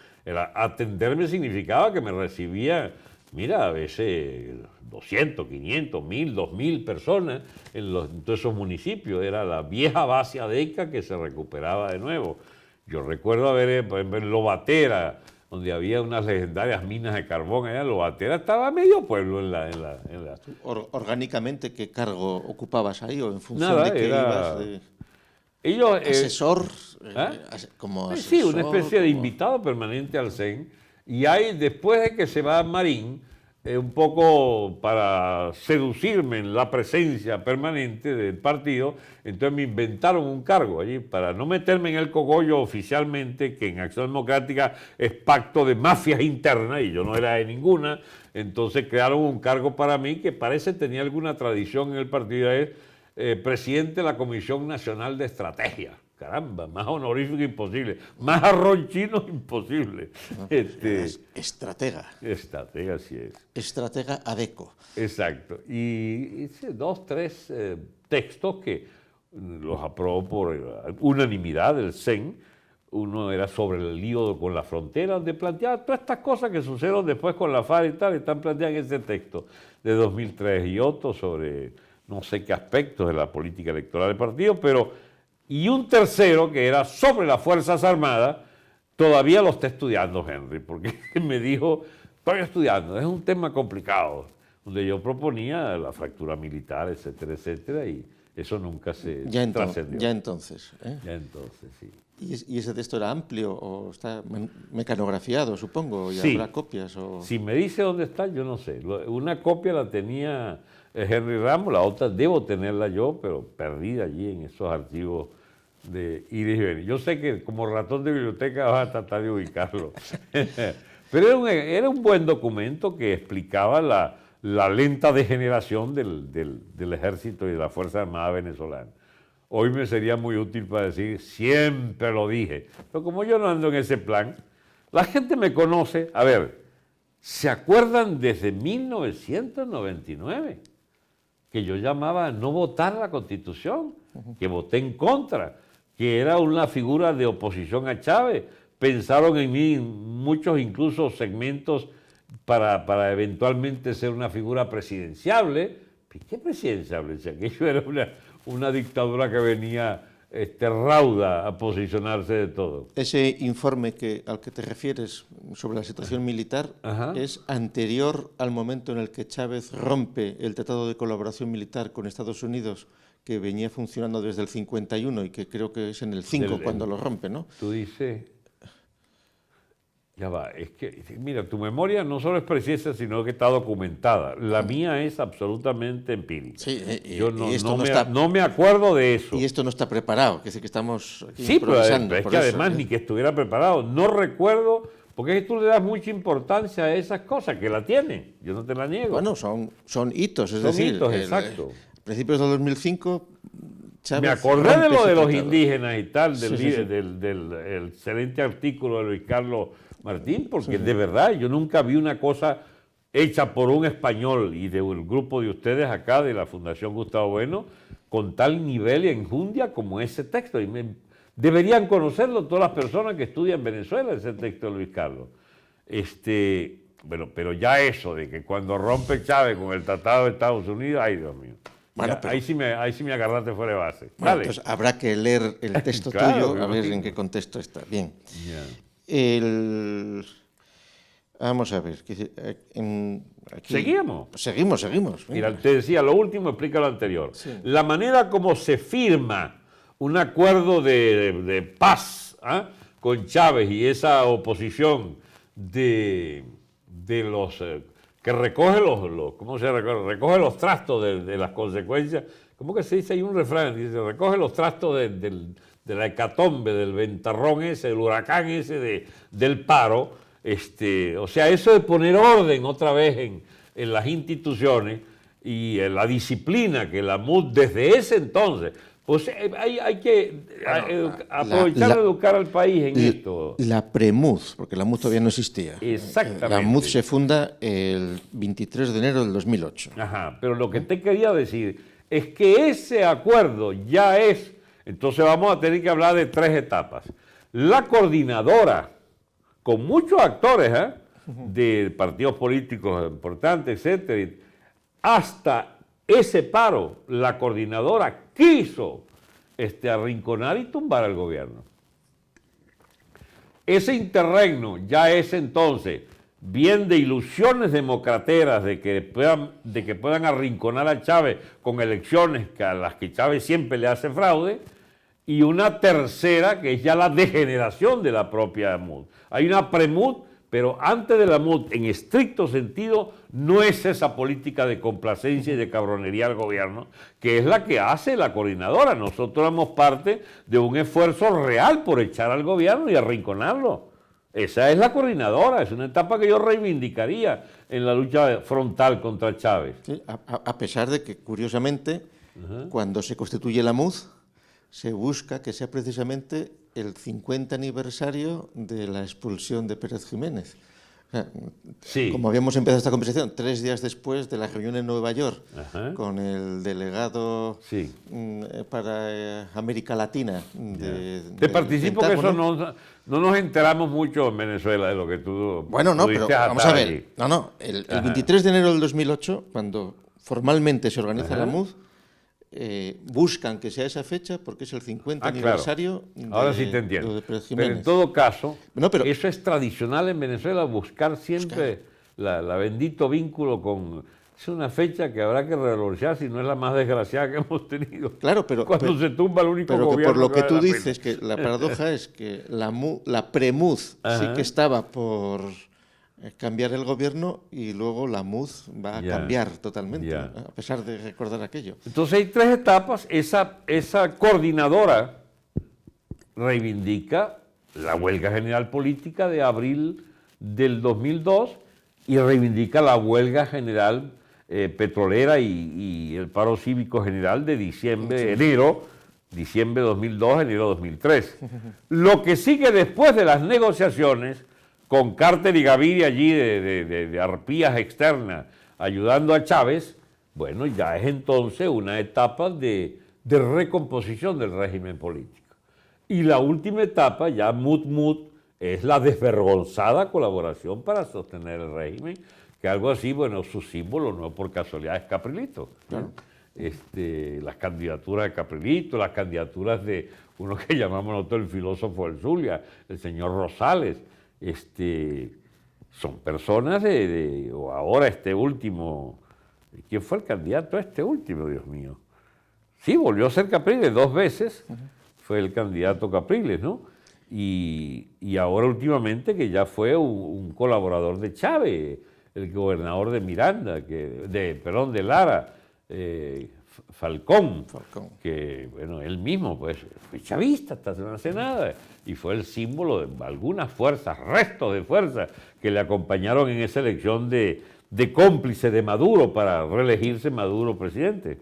Atenderme significaba que me recibía, mira, a veces 200, 500, 1000, 2000 personas en todos esos municipios. Era la vieja base adeca que se recuperaba de nuevo. Yo recuerdo haber, por ejemplo, en Lobatera, donde había unas legendarias minas de carbón, allá en Lobatera estaba medio pueblo en la... Orgánicamente, ¿qué cargo ocupabas ahí o en función Nada, de qué ibas? Ellos, ¿Asesor? ¿Ah? Como Sí, una asesor, especie de como- invitado permanente al CEN. Y hay, después de que se va Marín, un poco para seducirme en la presencia permanente del partido, entonces me inventaron un cargo allí para no meterme en el cogollo oficialmente, que en Acción Democrática es pacto de mafias internas y yo no era de ninguna. Entonces crearon un cargo para mí que parece tenía alguna tradición en el partido, es presidente de la Comisión Nacional de Estrategia. Caramba, más honorífico imposible, más arronchino imposible. Es estratega. Estratega, sí es. Estratega ADECO. Exacto. Y hice 2, 3 textos que los aprobó por unanimidad del CEN. Uno era sobre el lío con la frontera, donde planteaba todas estas cosas que sucedieron después con la FARC y tal, están planteadas en ese texto de 2003, y otro sobre no sé qué aspectos de la política electoral del partido, y un tercero que era sobre las Fuerzas Armadas. Todavía lo está estudiando Henry, porque me dijo, estoy estudiando, es un tema complicado, donde yo proponía la fractura militar, etcétera, etcétera, y eso nunca se trascendió. Ya entonces. Ya entonces, sí. ¿Y ese texto era amplio o está mecanografiado, supongo? ¿Y Sí. habrá copias? O... Si me dice dónde está, yo no sé. Una copia la tenía Henry Ramos, la otra debo tenerla yo, pero perdida allí en esos archivos de Iris y Beni. Yo sé que como ratón de biblioteca vas a tratar de ubicarlo. Pero era un buen documento que explicaba la lenta degeneración del ejército y de la Fuerza Armada venezolana. Hoy me sería muy útil para decir, siempre lo dije. Pero como yo no ando en ese plan, la gente me conoce. A ver, ¿se acuerdan desde 1999 que yo llamaba a no votar la Constitución? Que voté en contra, que era una figura de oposición a Chávez. Pensaron en mí muchos, incluso segmentos, para eventualmente ser una figura presidenciable. ¿Qué presidenciable? Si aquello era una dictadura que venía rauda a posicionarse de todo. Ese informe al que te refieres sobre la situación militar es anterior al momento en el que Chávez rompe el Tratado de Colaboración Militar con Estados Unidos, que venía funcionando desde el 51 y que creo que es en el 5 cuando lo rompe, ¿no? Tú dices... Ya va, es que, mira, tu memoria no solo es precisa, sino que está documentada. La mía es absolutamente empírica. Sí, yo no me acuerdo de eso. Y esto no está preparado, que es que estamos aquí sí, improvisando. Pero es que además ni que estuviera preparado. No recuerdo, porque es que tú le das mucha importancia a esas cosas, que la tienen. Yo no te la niego. Bueno, son hitos, es son decir... hitos, exacto. A principios del 2005... Chávez me acordé de lo de los tratado. Indígenas y tal, Sí. del excelente artículo de Luis Carlos Martín, porque de verdad yo nunca vi una cosa hecha por un español y del grupo de ustedes acá de la Fundación Gustavo Bueno con tal nivel y enjundia como ese texto. Y deberían conocerlo todas las personas que estudian en Venezuela, ese texto de Luis Carlos. Bueno, pero ya eso de que cuando rompe Chávez con el Tratado de Estados Unidos, ay Dios mío. Bueno, ahí sí me agarraste fuera de base. Bueno, entonces habrá que leer el texto claro, tuyo, a ver en qué contexto está. Bien. Yeah. Vamos a ver. Aquí, ¿Seguimos? Seguimos. Mira, te decía, lo último explica lo anterior. Sí. La manera como se firma un acuerdo de paz con Chávez y esa oposición de los... que recoge ¿cómo se recoge? Recoge los trastos de las consecuencias. ¿Cómo que se dice? Hay un refrán, dice, recoge los trastos de la hecatombe, del ventarrón ese, del huracán ese, del paro. O sea, eso de poner orden otra vez en las instituciones y en la disciplina que la MUD desde ese entonces, pues hay que aprovechar de educar al país en esto. La PREMUD, porque la MUD todavía no existía. Exactamente. La MUD se funda el 23 de enero del 2008. Ajá, pero lo que te quería decir es que ese acuerdo ya es, entonces vamos a tener que hablar de 3 etapas. La coordinadora, con muchos actores de partidos políticos importantes, etcétera, hasta ese paro, la coordinadora quiso arrinconar y tumbar al gobierno. Ese interregno ya es entonces bien de ilusiones democrateras de que puedan arrinconar a Chávez con elecciones a las que Chávez siempre le hace fraude, y una tercera que es ya la degeneración de la propia MUD. Hay una pre-MUD, pero antes de la MUD, en estricto sentido, no es esa política de complacencia y de cabronería al gobierno, que es la que hace la coordinadora. Nosotros éramos parte de un esfuerzo real por echar al gobierno y arrinconarlo. Esa es la coordinadora, es una etapa que yo reivindicaría en la lucha frontal contra Chávez. Sí, a pesar de que, curiosamente, cuando se constituye la MUD, se busca que sea precisamente el 50 aniversario de la expulsión de Pérez Jiménez. O sea, Sí. como habíamos empezado esta conversación, 3 días después de la reunión en Nueva York con el delegado Sí. para América Latina Te participo que eso Pentágono. no nos enteramos mucho en Venezuela de lo que tú Bueno, no, pero pudiste vamos a atar ver. allí. No, el 23 de enero del 2008, cuando formalmente se organiza la MUD, buscan que sea esa fecha porque es el 50 aniversario Ahora de, sí te entiendo. lo de Pérez Pero Jiménez. en todo caso, No, pero- eso es tradicional en Venezuela, buscar siempre la bendito vínculo con... Es una fecha que habrá que revalorizar si no es la más desgraciada que hemos tenido. Claro, pero Cuando se tumba el único pero que gobierno por lo que vale tú la pena. dices, que la paradoja es que la pre-MUD sí Ajá. que estaba por cambiar el gobierno y luego la MUD va a Ya. cambiar totalmente, Ya. a pesar de recordar aquello. Entonces hay 3 etapas. Esa coordinadora reivindica la huelga general política de abril del 2002 y reivindica la huelga general petrolera y el paro cívico general de diciembre 2002, enero 2003. Lo que sigue después de las negociaciones con Carter y Gaviria allí de arpías externas ayudando a Chávez, bueno, ya es entonces una etapa de recomposición del régimen político. Y la última etapa, ya MUD, es la desvergonzada colaboración para sostener el régimen, que algo así, bueno, su símbolo no por casualidad es Caprilito. ¿No? Las candidaturas de Caprilito, las candidaturas de uno que llamamos nosotros el filósofo del Zulia, el señor Rosales, son personas o ahora este último, ¿quién fue el candidato a este último, Dios mío? Sí, volvió a ser Capriles 2 veces, fue el candidato Capriles, ¿no? Y ahora últimamente que ya fue un colaborador de Chávez, el gobernador de Miranda, de Lara, Falcón, que bueno, él mismo pues fue chavista hasta no hace nada y fue el símbolo de algunas fuerzas, restos de fuerzas que le acompañaron en esa elección de cómplice de Maduro para reelegirse Maduro presidente.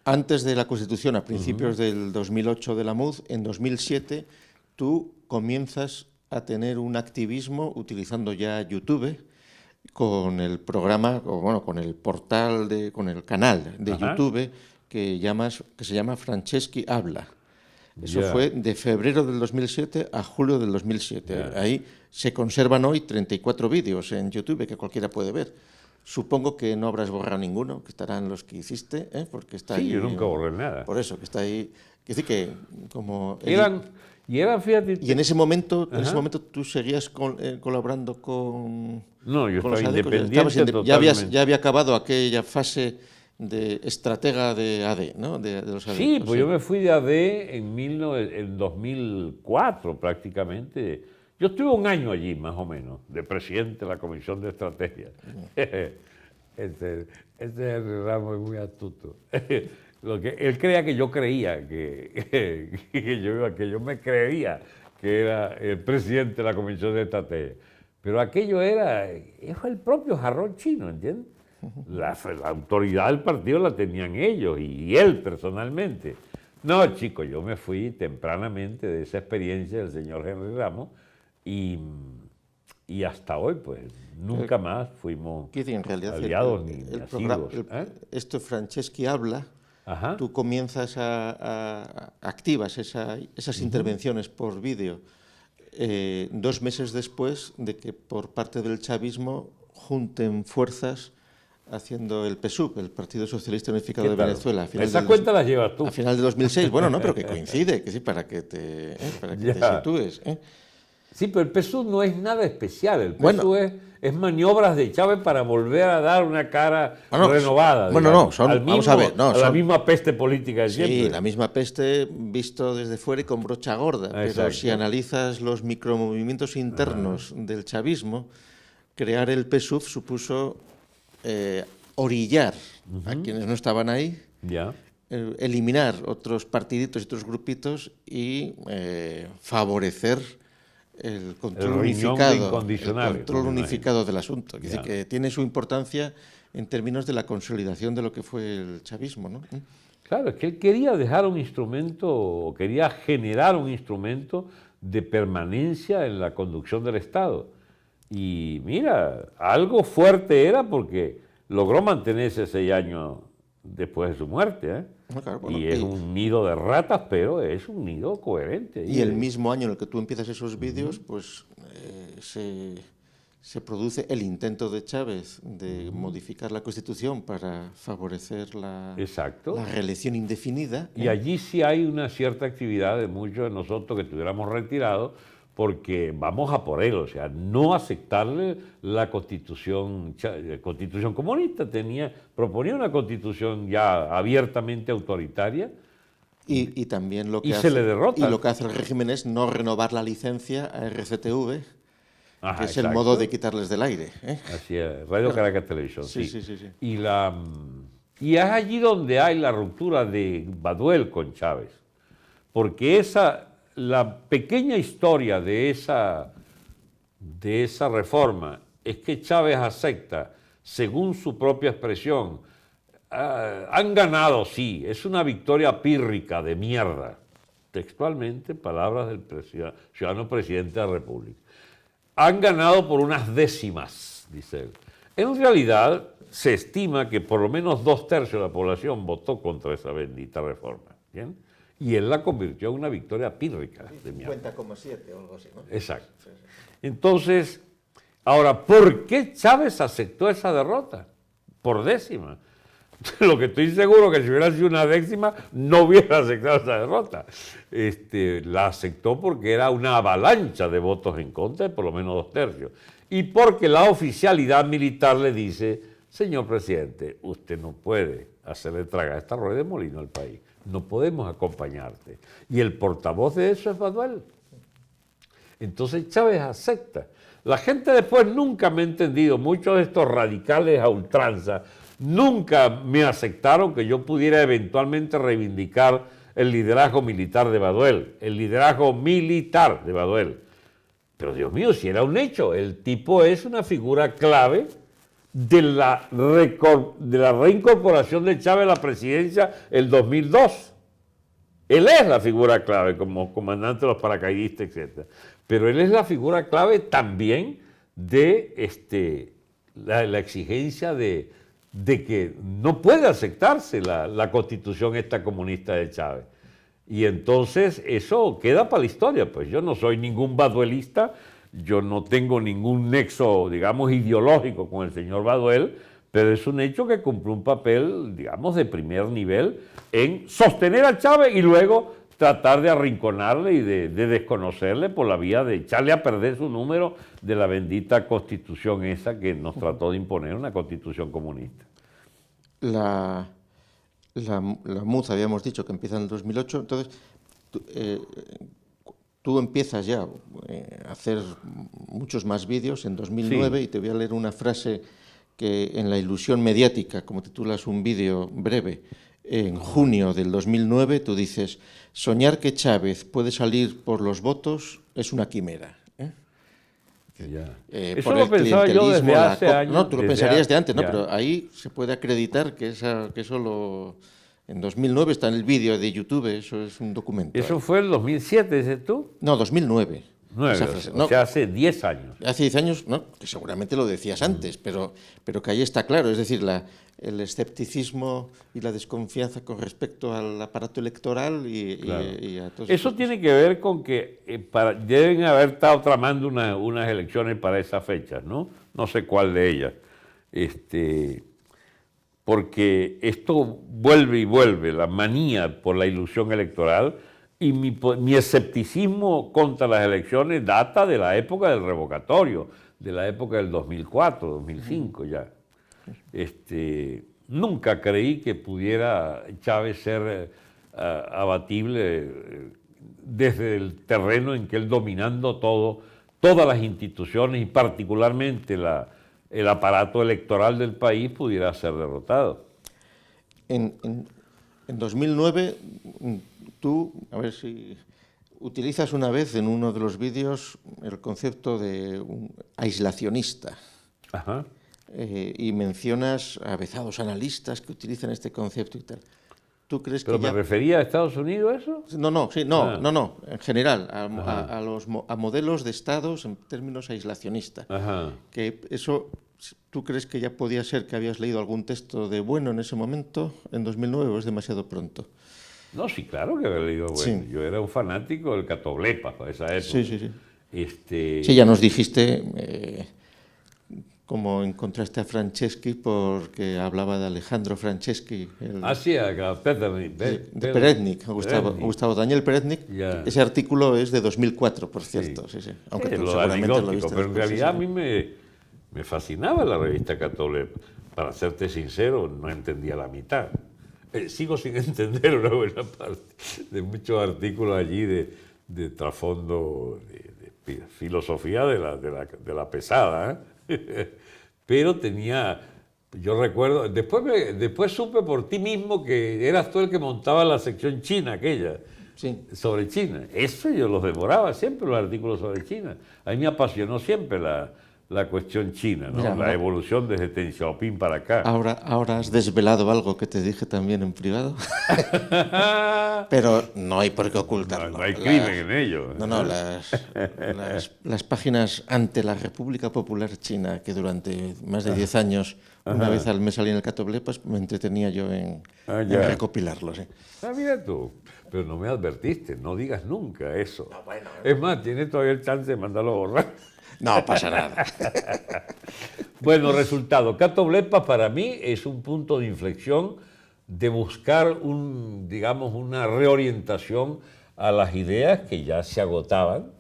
Antes de la Constitución, a principios del 2008 de la MUD, en 2007 tú comienzas a tener un activismo utilizando ya YouTube con el programa, o bueno, con el portal, con el canal de YouTube que se llama Franceschi Habla. Eso fue de febrero del 2007 a julio del 2007. Ahí se conservan hoy 34 vídeos en YouTube que cualquiera puede ver. Supongo que no habrás borrado ninguno, que estarán los que hiciste, porque está ahí. Sí, yo nunca borré nada. Por eso, que está ahí. Es decir, que como... fíjate... Y en ese momento tú seguías colaborando con... No, yo con estaba los AD, independiente totalmente. ya había acabado aquella fase de estratega de AD, ¿no? De los AD. Sí, pues yo me fui de AD en 2004 prácticamente. Yo estuve 1 año allí, más o menos, de presidente de la Comisión de Estrategia. Este Ramos es muy astuto. Él creía que yo creía, que yo me creía que era el presidente de la Comisión de Estrategia. Pero aquello es el propio jarrón chino, ¿entiendes? La autoridad del partido la tenían ellos y él personalmente. No, chicos, yo me fui tempranamente de esa experiencia del señor Henry Ramos y hasta hoy, pues, nunca más fuimos en realidad aliados ni amigos. Esto Franceschi Habla, tú comienzas activas esas intervenciones por vídeo 2 meses después de que por parte del chavismo junten fuerzas haciendo el PSUV, el Partido Socialista Unificado de Venezuela. Esas cuentas las llevas tú. A final de 2006, bueno, no, pero que coincide, que sí, para que te sitúes. Sí, pero el PSUV no es nada especial. El PSUV Bueno. es maniobras de Chávez para volver a dar una cara Bueno, renovada, bueno, digamos, no, vamos a ver, no, a la misma peste política de sí, siempre. la misma peste visto desde fuera y con brocha gorda, pero Exacto. si analizas los micromovimientos internos del chavismo, crear el PSUV supuso orillar a quienes no estaban ahí, Ya. eliminar otros partiditos y otros grupitos y favorecer el control riñón de unificado, incondicionales, el control me unificado de asunto. Es decir, Ya. que tiene su importancia en términos de la consolidación de lo que fue el chavismo, ¿no? Claro, es que él quería dejar un instrumento, o quería generar un instrumento de permanencia en la conducción del Estado. Y mira, algo fuerte era porque logró mantenerse 6 años después de su muerte, ¿eh? Claro, bueno, Y es un nido de ratas, pero es un nido coherente. y el mismo año en el que tú empiezas esos vídeos, pues se produce el intento de Chávez de modificar la Constitución para favorecer Exacto. la reelección indefinida. Y allí sí hay una cierta actividad de muchos de nosotros que estuviéramos retirados, porque vamos a por él, o sea, no aceptarle la constitución comunista. Proponía una constitución ya abiertamente autoritaria. Y también lo que Y hace, se le derrota. y lo que hace el régimen es no renovar la licencia a RCTV, Ajá, que es el exacto. modo de quitarles del aire. Así es, Radio Caracas Televisión, Sí, sí. sí, sí, sí. Y es allí donde hay la ruptura de Baduel con Chávez, porque la pequeña historia de esa reforma es que Chávez acepta, según su propia expresión, han ganado, sí, es una victoria pírrica de mierda, textualmente, palabras del ciudadano presidente de la República. Han ganado por unas décimas, dice él. En realidad, se estima que por lo menos 2/3 de la población votó contra esa bendita reforma, ¿bien? Y él la convirtió en una victoria pírrica de mierda. 50,7 o algo así, ¿no? Exacto. Entonces, ahora, ¿por qué Chávez aceptó esa derrota? Por décima. Lo que estoy seguro que si hubiera sido una décima, no hubiera aceptado esa derrota. La aceptó porque era una avalancha de votos en contra, de por lo menos 2/3. Y porque la oficialidad militar le dice, señor presidente, usted no puede hacerle tragar esta rueda de molino al país. No podemos acompañarte. Y el portavoz de eso es Baduel. Entonces Chávez acepta. La gente después nunca me ha entendido, muchos de estos radicales a ultranza, nunca me aceptaron que yo pudiera eventualmente reivindicar el liderazgo militar de Baduel, el liderazgo militar de Baduel. Pero Dios mío, si era un hecho, el tipo es una figura clave de la reincorporación de Chávez a la presidencia el 2002. Él es la figura clave como comandante de los paracaidistas, etc. Pero él es la figura clave también de la exigencia de que no puede aceptarse la constitución esta comunista de Chávez. Y entonces eso queda para la historia. Pues yo no soy ningún baduelista, yo no tengo ningún nexo, digamos, ideológico con el señor Baduel, pero es un hecho que cumple un papel, digamos, de primer nivel en sostener a Chávez y luego tratar de arrinconarle y de desconocerle por la vía de echarle a perder su número de la bendita constitución esa que nos trató de imponer, una constitución comunista. La MUD habíamos dicho que empieza en el 2008, entonces tú empiezas ya a hacer muchos más vídeos en 2009 Sí. y te voy a leer una frase que en La ilusión mediática, como titulas un vídeo breve, en junio del 2009 tú dices, soñar que Chávez puede salir por los votos es una quimera. Ya. Eso lo pensaba yo desde hace años. No, tú lo pensarías de antes, ¿no? Ya. Pero ahí se puede acreditar que eso lo... En 2009 está en el vídeo de YouTube, eso es un documento. ¿Eso fue el 2007, dices tú? No, 2009. 9, Esa frase. o No, sea, hace 10 años. hace 10 años, no, que seguramente lo decías antes, pero que ahí está claro, es decir, el escepticismo y la desconfianza con respecto al aparato electoral Claro. y a todos Eso esos- tiene que ver con que deben haber estado tramando unas elecciones para esas fechas, ¿no? No sé cuál de ellas. Porque esto vuelve y vuelve, la manía por la ilusión electoral, Y mi escepticismo contra las elecciones data de la época del revocatorio, de la época del 2004, 2005 ya. Nunca creí que pudiera Chávez ser abatible desde el terreno en que él, dominando todas las instituciones y particularmente el aparato electoral del país, pudiera ser derrotado. En 2009, tú, a ver si utilizas una vez en uno de los vídeos el concepto de un aislacionista. Ajá. Y mencionas a avezados analistas que utilizan este concepto y tal. ¿Tú crees ¿Pero que me refería a Estados Unidos eso? No, en general, a modelos de estados en términos aislacionistas. Ajá. Que eso, ¿tú crees que ya podía ser que habías leído algún texto de Bueno en ese momento, en 2009, o es demasiado pronto? No, sí, claro que había leído Bueno. Sí. Yo era un fanático del Catoblepa para esa época. Sí. Sí, ya nos dijiste cómo encontraste a Franceschi, porque hablaba de Alejandro Franceschi. Sí, a Perednik, Gustavo Daniel Perednik. Yeah. Ese artículo es de 2004, por cierto. Sí. Aunque tú seguramente lo viste. Pero en realidad a mí me fascinaba la revista Catoblepa. Para serte sincero, no entendía la mitad. Sigo sin entender una buena parte de muchos artículos allí de trasfondo, de filosofía de la pesada, pero yo recuerdo, después supe por ti mismo que eras tú el que montaba la sección china aquella, sobre China. Eso yo los devoraba siempre, los artículos sobre China. A mí me apasionó siempre la cuestión china, ¿no? Mira, la evolución desde Deng Xiaoping para acá. Ahora has desvelado algo que te dije también en privado. Pero no hay por qué ocultarlo. No hay crimen en ello. No, las páginas ante la República Popular China, que durante más de 10 años, una vez al mes salía en el Catoblepa, pues me entretenía yo en recopilarlo. Sí. Mira tú, pero no me advertiste, no digas nunca eso. No, bueno. Es más, tienes todavía el chance de mandarlo a borrar. No pasa nada. Bueno, resultado. Catoblepa para mí es un punto de inflexión de buscar una reorientación a las ideas que ya se agotaban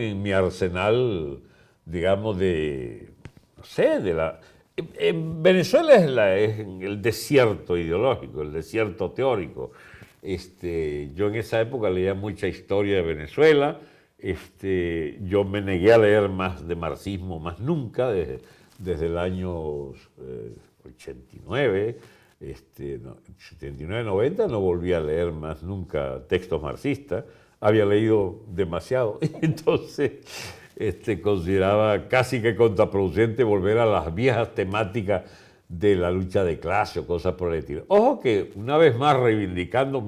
en mi arsenal, digamos, en Venezuela es el desierto ideológico, el desierto teórico. Yo en esa época leía mucha historia de Venezuela. Yo me negué a leer más de marxismo, más nunca, desde el año 89, 79-90, no volví a leer más nunca textos marxistas, había leído demasiado, entonces consideraba casi que contraproducente volver a las viejas temáticas de la lucha de clase o cosas por el estilo. Ojo que, una vez más, reivindicando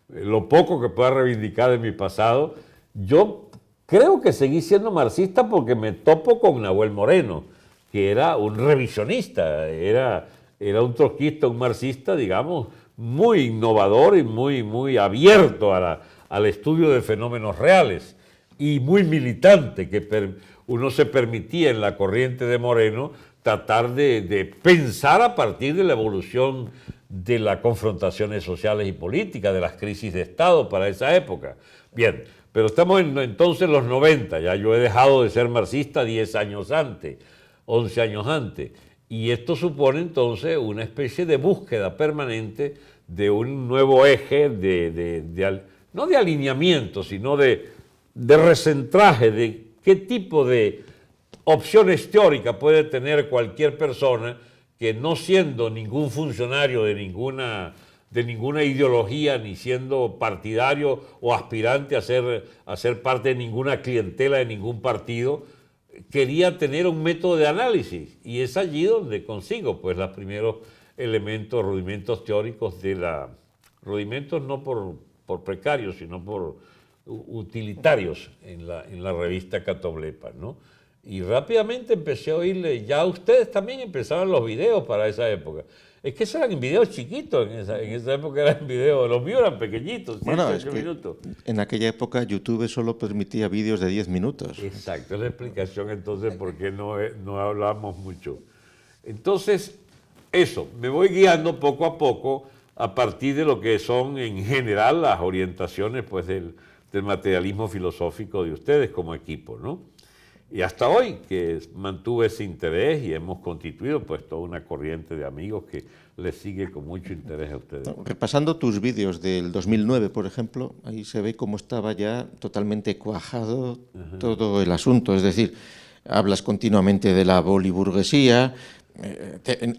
lo poco que pueda reivindicar de mi pasado, yo creo que seguí siendo marxista porque me topo con Nahuel Moreno, que era un revisionista, era un trotskista, un marxista, digamos, muy innovador y muy abierto al estudio de fenómenos reales y muy militante, que uno se permitía en la corriente de Moreno tratar de pensar a partir de la evolución de las confrontaciones sociales y políticas, de las crisis de Estado para esa época. Bien. Pero estamos entonces en los 90, ya yo he dejado de ser marxista 10 años antes, 11 años antes, y esto supone entonces una especie de búsqueda permanente de un nuevo eje, no de alineamiento, sino de recentraje, de qué tipo de opciones teóricas puede tener cualquier persona que, no siendo ningún funcionario de ninguna ideología, ni siendo partidario o aspirante a ser parte de ninguna clientela de ningún partido, quería tener un método de análisis. Y es allí donde consigo pues los primeros elementos, rudimentos teóricos rudimentos no por precarios, sino por utilitarios en la revista Catoblepa, ¿no? Y rápidamente empecé a oírle, ya ustedes también empezaban los videos para esa época. Es que esos eran videos chiquitos, en esa época eran videos, los míos eran pequeñitos, 108 minutos. En aquella época YouTube solo permitía vídeos de 10 minutos. Exacto, es la explicación entonces por qué no hablamos mucho. Entonces, eso, me voy guiando poco a poco a partir de lo que son en general las orientaciones pues, del materialismo filosófico de ustedes como equipo, ¿no? Y hasta hoy que mantuve ese interés y hemos constituido pues toda una corriente de amigos que les sigue con mucho interés a ustedes. Repasando tus vídeos del 2009, por ejemplo, ahí se ve cómo estaba ya totalmente cuajado todo el asunto. Es decir, hablas continuamente de la boliburguesía,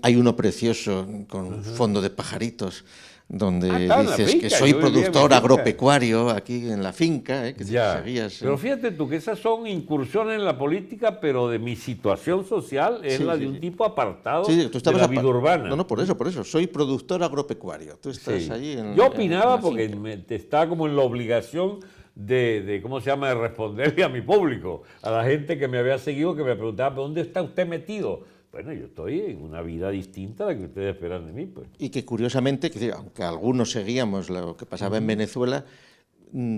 hay uno precioso con fondo de pajaritos, donde dices que soy productor agropecuario aquí en la finca, que seguías. Pero fíjate tú que esas son incursiones en la política, pero de mi situación social es la de un tipo apartado de la vida urbana. No, por eso, soy productor agropecuario. Tú estás ahí en Yo opinaba porque estaba como en la obligación de ¿cómo se llama?, de responderle a mi público, a la gente que me había seguido, que me preguntaba, ¿dónde está usted metido? Bueno, yo estoy en una vida distinta a la que ustedes esperan de mí, pues. Y que curiosamente, aunque algunos seguíamos lo que pasaba en Venezuela,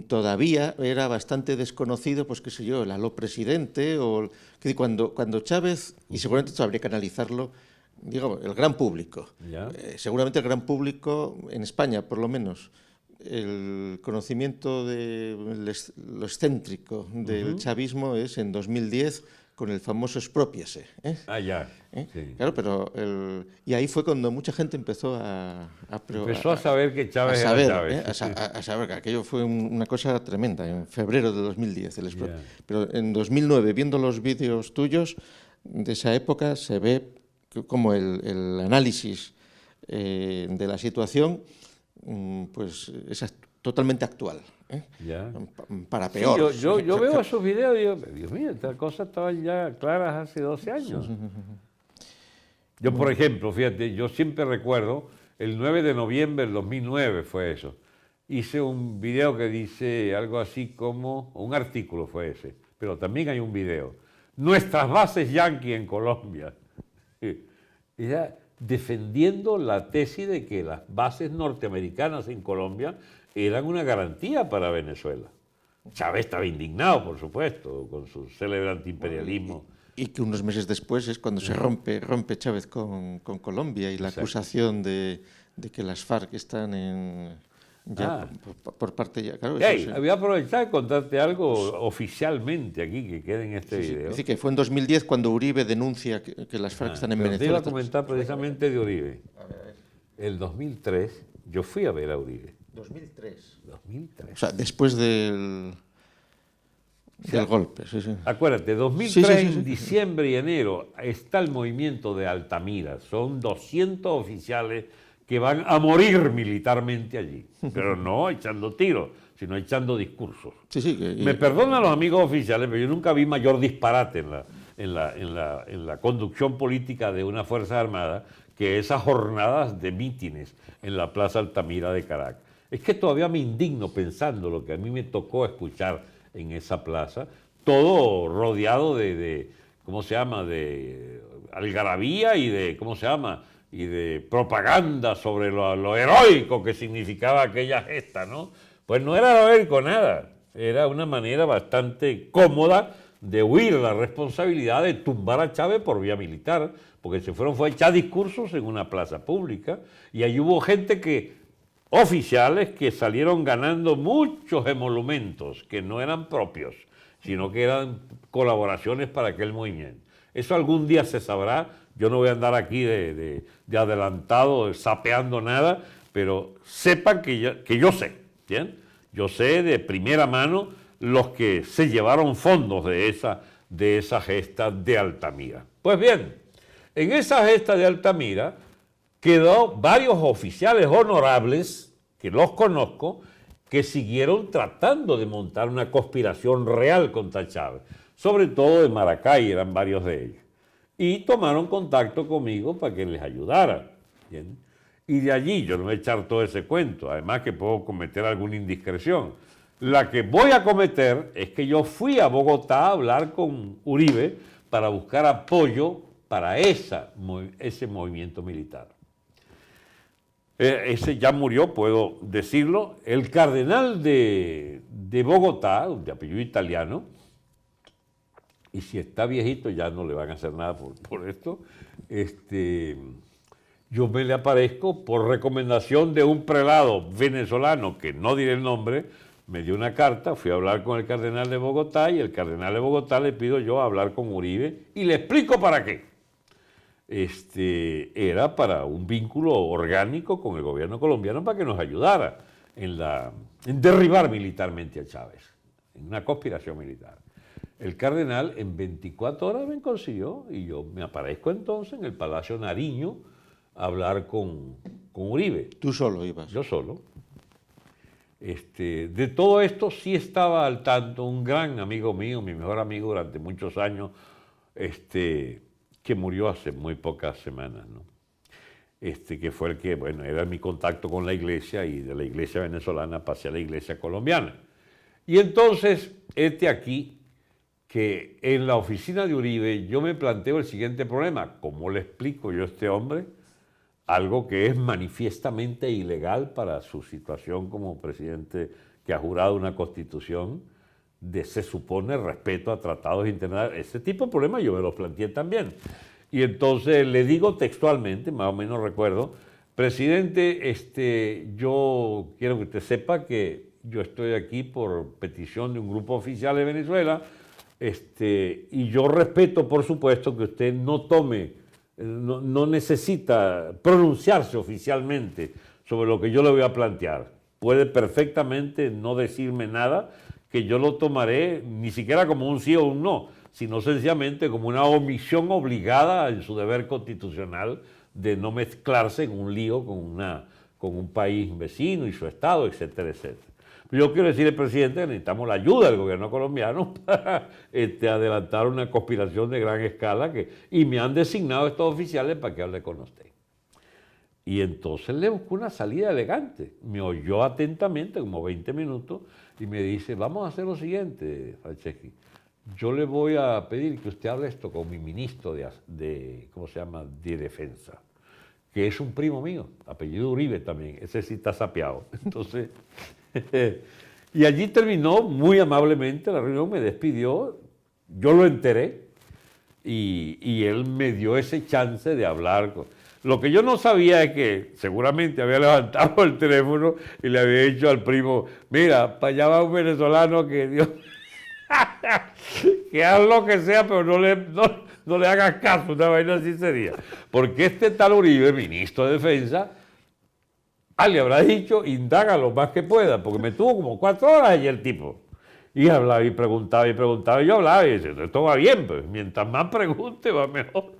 todavía era bastante desconocido, pues qué sé yo, el aló presidente, o que cuando Chávez, y seguramente esto habría que analizarlo, digo, el gran público, seguramente el gran público en España, por lo menos, el conocimiento de lo excéntrico del chavismo es en 2010, con el famoso expropiese. Sí. Claro, pero y ahí fue cuando mucha gente empezó a saber que Chávez era Chávez. A saber que aquello fue una cosa tremenda, en febrero de 2010. Pero en 2009, viendo los vídeos tuyos de esa época, se ve como el análisis de la situación pues es totalmente actual. Para peor. Sí, yo veo esos videos y digo, Dios mío, estas cosas estaban ya claras hace 12 años. Yo, por ejemplo, fíjate, yo siempre recuerdo, el 9 de noviembre del 2009 fue eso. Hice un video que dice algo así como, un artículo fue ese, pero también hay un video. Nuestras bases yanqui en Colombia. Y ya defendiendo la tesis de que las bases norteamericanas en Colombia eran una garantía para Venezuela. Chávez estaba indignado, por supuesto, con su célebre antiimperialismo. Y que unos meses después es cuando se rompe Chávez con Colombia y la acusación de que las FARC están por parte ya. Claro, voy a aprovechar y contarte algo oficialmente aquí que quede en este video. Es decir, que fue en 2010 cuando Uribe denuncia que las FARC están en Venezuela. Te iba a comentar precisamente de Uribe. El 2003 yo fui a ver a Uribe. 2003. O 2003. sea, después del golpe. Acuérdate, 2003, en diciembre y enero, está el movimiento de Altamira. Son 200 oficiales que van a morir militarmente allí. Pero no echando tiros, sino echando discursos. Me perdonan los amigos oficiales, pero yo nunca vi mayor disparate en la conducción política de una Fuerza Armada que esas jornadas de mítines en la Plaza Altamira de Caracas. Es que todavía me indigno pensando lo que a mí me tocó escuchar en esa plaza, todo rodeado de ¿cómo se llama?, de algarabía y de, ¿cómo se llama?, y de propaganda sobre lo heroico que significaba aquella gesta, ¿no? Pues no era heroico nada, era una manera bastante cómoda de huir la responsabilidad de tumbar a Chávez por vía militar, porque fue a echar discursos en una plaza pública, y ahí hubo gente oficiales que salieron ganando muchos emolumentos que no eran propios, sino que eran colaboraciones para aquel movimiento. Eso algún día se sabrá. Yo no voy a andar aquí de adelantado, sapeando nada, pero sepan que yo sé, ¿bien? Yo sé de primera mano los que se llevaron fondos de esa gesta de Altamira. Pues bien, en esa gesta de Altamira quedó varios oficiales honorables, que los conozco, que siguieron tratando de montar una conspiración real contra Chávez, sobre todo de Maracay, eran varios de ellos. Y tomaron contacto conmigo para que les ayudara. ¿Bien? Y de allí, yo no voy a echar todo ese cuento, además que puedo cometer alguna indiscreción. La que voy a cometer es que yo fui a Bogotá a hablar con Uribe para buscar apoyo para ese movimiento militar. Ese ya murió, puedo decirlo. El cardenal de Bogotá, de apellido italiano, y si está viejito ya no le van a hacer nada por esto, yo me le aparezco por recomendación de un prelado venezolano, que no diré el nombre, me dio una carta, fui a hablar con el cardenal de Bogotá y el cardenal de Bogotá le pido yo hablar con Uribe y le explico para qué. Era para un vínculo orgánico con el gobierno colombiano para que nos ayudara en derribar militarmente a Chávez, en una conspiración militar. El cardenal en 24 horas me consiguió y yo me aparezco entonces en el Palacio Nariño a hablar con Uribe. ¿Tú solo ibas? Yo solo. De todo esto sí estaba al tanto un gran amigo mío, mi mejor amigo durante muchos años, que murió hace muy pocas semanas, ¿no? Que fue el que, bueno, era mi contacto con la iglesia y de la iglesia venezolana pasé a la iglesia colombiana. Y entonces, aquí, que en la oficina de Uribe yo me planteo el siguiente problema. ¿Cómo le explico yo a este hombre algo que es manifiestamente ilegal para su situación como presidente que ha jurado una constitución de, se supone, respeto a tratados internacionales? Ese tipo de problemas yo me los planteé también. Y entonces le digo textualmente, más o menos recuerdo, presidente, yo quiero que usted sepa que yo estoy aquí por petición de un grupo oficial de Venezuela, y yo respeto, por supuesto, que usted no tome, no necesita pronunciarse oficialmente sobre lo que yo le voy a plantear. Puede perfectamente no decirme nada, que yo lo tomaré ni siquiera como un sí o un no, sino sencillamente como una omisión obligada en su deber constitucional de no mezclarse en un lío con un país vecino y su Estado, etcétera, etcétera. Yo quiero decirle, presidente, que necesitamos la ayuda del gobierno colombiano para adelantar una conspiración de gran escala y me han designado estos oficiales para que hable con usted. Y entonces le buscó una salida elegante. Me oyó atentamente, como 20 minutos, y me dice, vamos a hacer lo siguiente, Franceschi. Yo le voy a pedir que usted hable esto con mi ministro de ¿cómo se llama?, de Defensa, que es un primo mío, apellido Uribe también, ese sí está sapeado. Entonces, y allí terminó muy amablemente la reunión, me despidió, yo lo enteré y él me dio ese chance de hablar. Lo que yo no sabía es que seguramente había levantado el teléfono y le había dicho al primo, mira, para allá va un venezolano que Dios... que haz lo que sea, pero no le hagas caso, una vaina así sería. Porque este tal Uribe, ministro de Defensa, le habrá dicho, indaga lo más que pueda, porque me tuvo como 4 horas allí el tipo. Y hablaba y preguntaba, y yo hablaba, y decía, esto va bien, pues mientras más pregunte va mejor,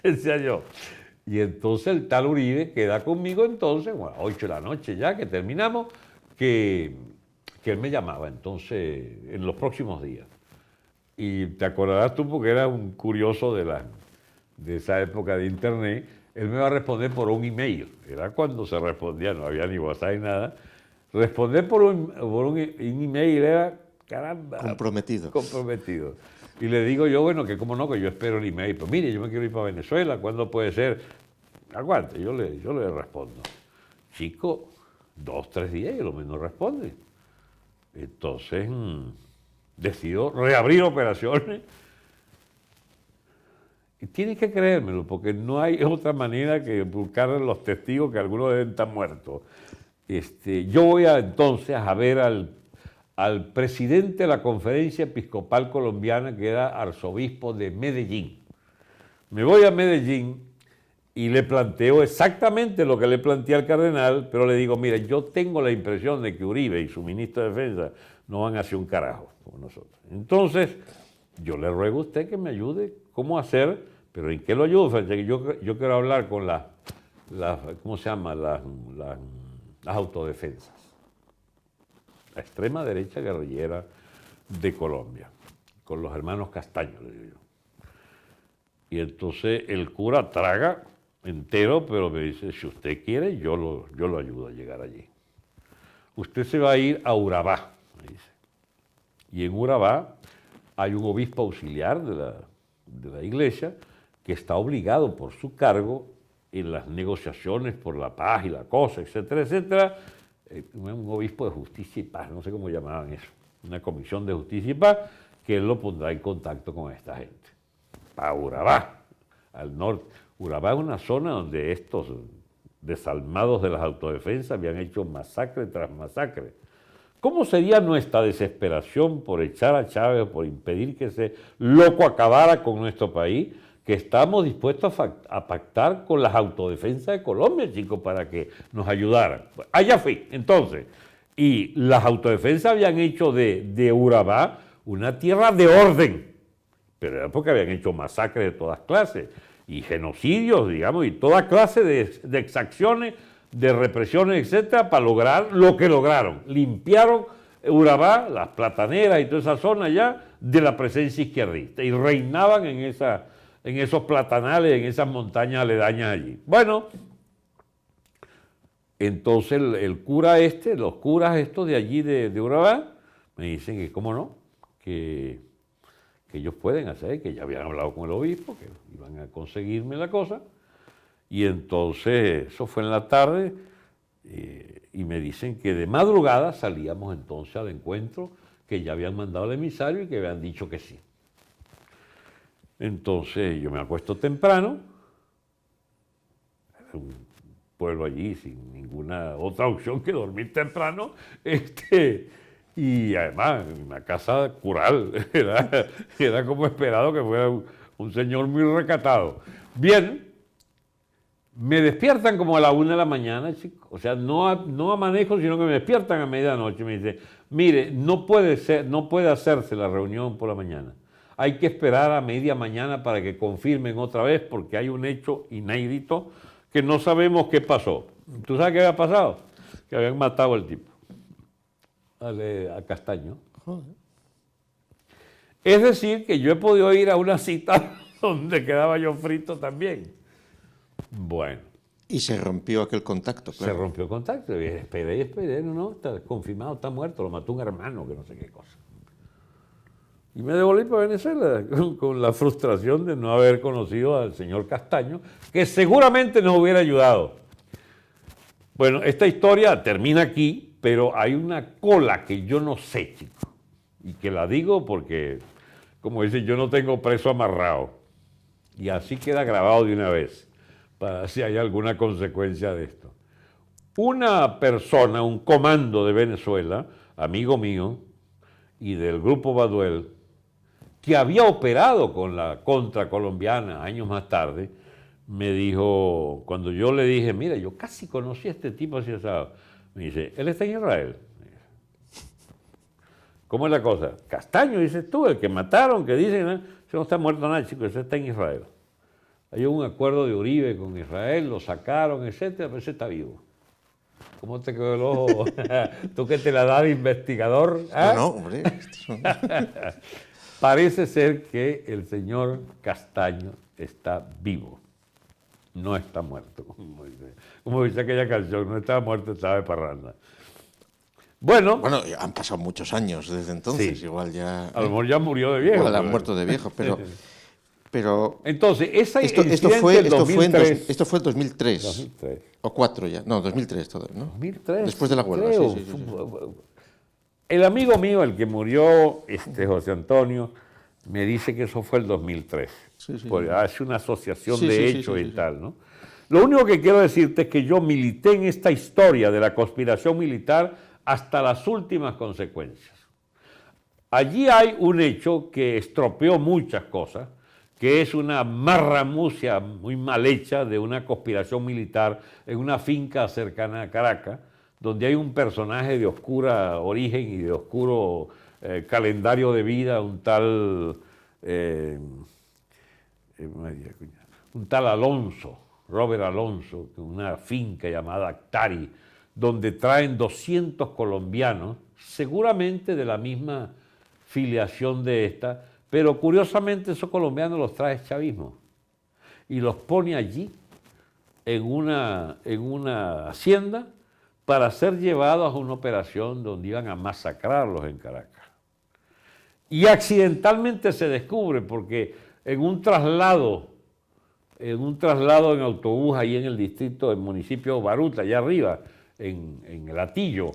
decía yo. Y entonces el tal Uribe queda conmigo entonces, bueno, a 8 de la noche ya que terminamos, que él me llamaba entonces en los próximos días. Y te acordarás tú, porque era un curioso de esa época de internet, él me va a responder por un email. Era cuando se respondía, no había ni WhatsApp ni nada. Responder por un email era, caramba. Comprometido. Comprometido. Y le digo yo, bueno, que cómo no, que yo espero el email. Pues mire, yo me quiero ir para Venezuela, ¿cuándo puede ser? Aguante, yo le respondo. Chico, 2, 3 días y lo menos responde. Entonces decidió reabrir operaciones. Y tienes que creérmelo, porque no hay otra manera que buscar los testigos, que algunos deben estar muertos. Yo voy entonces a ver al presidente de la Conferencia Episcopal Colombiana, que era arzobispo de Medellín. Me voy a Medellín y le planteo exactamente lo que le planteé al cardenal, pero le digo, mira, yo tengo la impresión de que Uribe y su ministro de Defensa no van a hacer un carajo como nosotros. Entonces, yo le ruego a usted que me ayude cómo hacer, pero ¿en qué lo ayudo, Francesco? Yo quiero hablar con ¿cómo se llama? Las autodefensas. La extrema derecha guerrillera de Colombia, con los hermanos Castaño, le digo yo. Y entonces el cura traga entero, pero me dice, si usted quiere, yo lo ayudo a llegar allí. Usted se va a ir a Urabá, me dice. Y en Urabá hay un obispo auxiliar de la iglesia que está obligado por su cargo en las negociaciones por la paz y la cosa, etcétera, etcétera, un obispo de justicia y paz, no sé cómo llamaban eso, una comisión de justicia y paz, que él lo pondrá en contacto con esta gente. Para Urabá, al norte. Urabá es una zona donde estos desalmados de las autodefensas habían hecho masacre tras masacre. ¿Cómo sería nuestra desesperación por echar a Chávez o por impedir que ese loco acabara con nuestro país, que estamos dispuestos a pactar con las autodefensas de Colombia, chicos, para que nos ayudaran? Allá fui, entonces. Y las autodefensas habían hecho de Urabá una tierra de orden, pero era porque habían hecho masacres de todas clases y genocidios, digamos, y toda clase de exacciones, de represiones, etcétera, para lograr lo que lograron. Limpiaron Urabá, las plataneras y toda esa zona ya de la presencia izquierdista y reinaban en esos platanales, en esas montañas aledañas allí. Bueno, entonces el cura los curas estos de allí de Urabá, me dicen que cómo no, que ellos pueden hacer, que ya habían hablado con el obispo, que iban a conseguirme la cosa. Y entonces, eso fue en la tarde, y me dicen que de madrugada salíamos entonces al encuentro, que ya habían mandado al emisario y que habían dicho que sí. Entonces yo me acuesto temprano, era un pueblo allí sin ninguna otra opción que dormir temprano, y además en una casa cural, era como esperado que fuera un señor muy recatado. Bien, me despiertan como a la 1 de la mañana, chicos. O sea, no amanezco, sino que me despiertan a medianoche. Me dicen, mire, no puede hacerse la reunión por la mañana. Hay que esperar a media mañana para que confirmen otra vez, porque hay un hecho inédito que no sabemos qué pasó. ¿Tú sabes qué había pasado? Que habían matado al tipo, a Castaño. Joder. Es decir, que yo he podido ir a una cita donde quedaba yo frito también. Bueno. Y se rompió aquel contacto, claro. Se rompió el contacto. Y esperé, no, está confirmado, está muerto, lo mató un hermano, que no sé qué cosa. Y me devolví para Venezuela con la frustración de no haber conocido al señor Castaño, que seguramente nos hubiera ayudado. Bueno, esta historia termina aquí, pero hay una cola que yo no sé, chico. Y que la digo porque, como dicen, yo no tengo preso amarrado. Y así queda grabado de una vez, para si hay alguna consecuencia de esto. Una persona, un comando de Venezuela, amigo mío, y del grupo Baduel, que había operado con la contracolombiana años más tarde, me dijo, cuando yo le dije, mira, yo casi conocí a este tipo así asado, me dice, él está en Israel. ¿Cómo es la cosa? Castaño, dices tú, el que mataron, que dicen, ese no está muerto nada, chico, ese está en Israel. Hay un acuerdo de Uribe con Israel, lo sacaron, etcétera, pero ese está vivo. ¿Cómo te quedó el ojo? ¿Tú que te la das de investigador? ¿Ah? No, hombre. Parece ser que el señor Castaño está vivo, no está muerto. Como dice aquella canción, no estaba muerto, estaba de parranda. Bueno, han pasado muchos años desde entonces, sí. Igual ya... A lo mejor ya murió de viejo. Igual ha muerto de viejo, pero entonces, esto fue en 2003. 2003. O 4 ya. No, 2003 todo, ¿no? 2003. Después de la huelga, sí. El amigo mío, el que murió, José Antonio, me dice que eso fue el 2003. Sí. Hace una asociación de hechos y tal, ¿no? Lo único que quiero decirte es que yo milité en esta historia de la conspiración militar hasta las últimas consecuencias. Allí hay un hecho que estropeó muchas cosas, que es una marramucia muy mal hecha de una conspiración militar en una finca cercana a Caracas, donde hay un personaje de oscura origen y de oscuro calendario de vida, un tal Alonso, Robert Alonso, una finca llamada Actari, donde traen 200 colombianos, seguramente de la misma filiación de esta, pero curiosamente esos colombianos los trae el chavismo y los pone allí en una hacienda para ser llevados a una operación donde iban a masacrarlos en Caracas. Y accidentalmente se descubre porque en un traslado en autobús ahí en el distrito del municipio de Baruta, allá arriba, en el Atillo,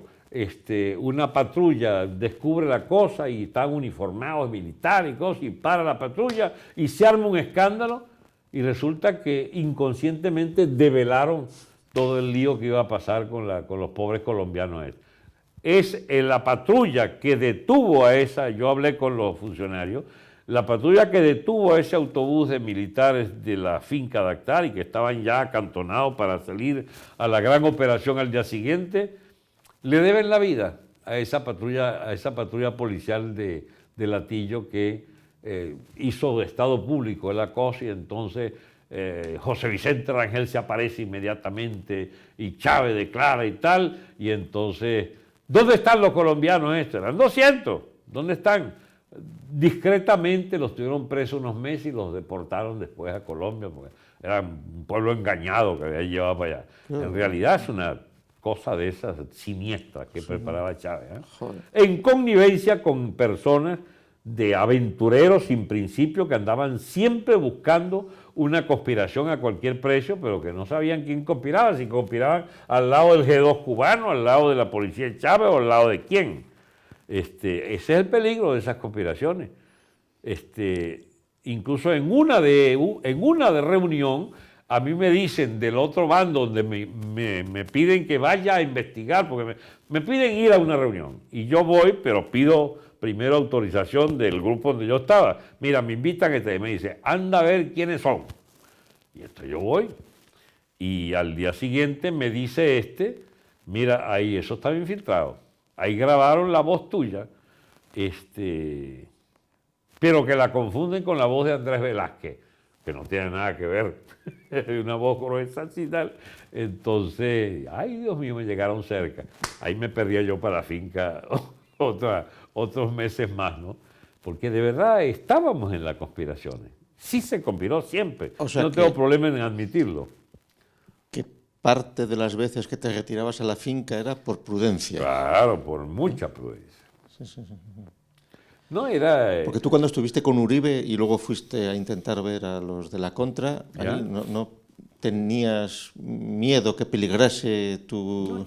una patrulla descubre la cosa y están uniformados militares y cosas, y para la patrulla y se arma un escándalo y resulta que inconscientemente develaron todo el lío que iba a pasar con los pobres colombianos. Es la patrulla que detuvo a esa, yo hablé con los funcionarios, la patrulla que detuvo a ese autobús de militares de la finca Dactar y que estaban ya acantonados para salir a la gran operación al día siguiente, le deben la vida a esa patrulla policial de Latillo que hizo de Estado Público la cosa y entonces José Vicente Rangel se aparece inmediatamente y Chávez declara y tal, y entonces, ¿dónde están los colombianos estos? Eran 200, ¿dónde están? Discretamente los tuvieron presos unos meses y los deportaron después a Colombia, porque era un pueblo engañado que había llevado para allá. En realidad es una cosa de esas siniestras que preparaba Chávez, en connivencia con personas de aventureros sin principio que andaban siempre buscando una conspiración a cualquier precio, pero que no sabían quién conspiraba, si conspiraban al lado del G2 cubano, al lado de la policía de Chávez o al lado de quién. Ese es el peligro de esas conspiraciones. Incluso en una de reunión, a mí me dicen del otro bando donde me piden que vaya a investigar, porque me piden ir a una reunión. Y yo voy, pero pido primero autorización del grupo donde yo estaba. Mira, me invitan y me dice, anda a ver quiénes son. Y entonces yo voy. Y al día siguiente me dice mira, ahí eso estaba infiltrado. Ahí grabaron la voz tuya, pero que la confunden con la voz de Andrés Velázquez, que no tiene nada que ver, una voz gruesa y tal. Entonces, ay Dios mío, me llegaron cerca. Ahí me perdía yo para la finca otros meses más, ¿no? Porque de verdad estábamos en las conspiraciones. Sí se conspiró siempre, o sea, no tengo problema en admitirlo. Que parte de las veces que te retirabas a la finca era por prudencia. Claro, por mucha prudencia. Sí. No era... Porque tú cuando estuviste con Uribe y luego fuiste a intentar ver a los de la Contra, ahí no tenías miedo que peligrase tu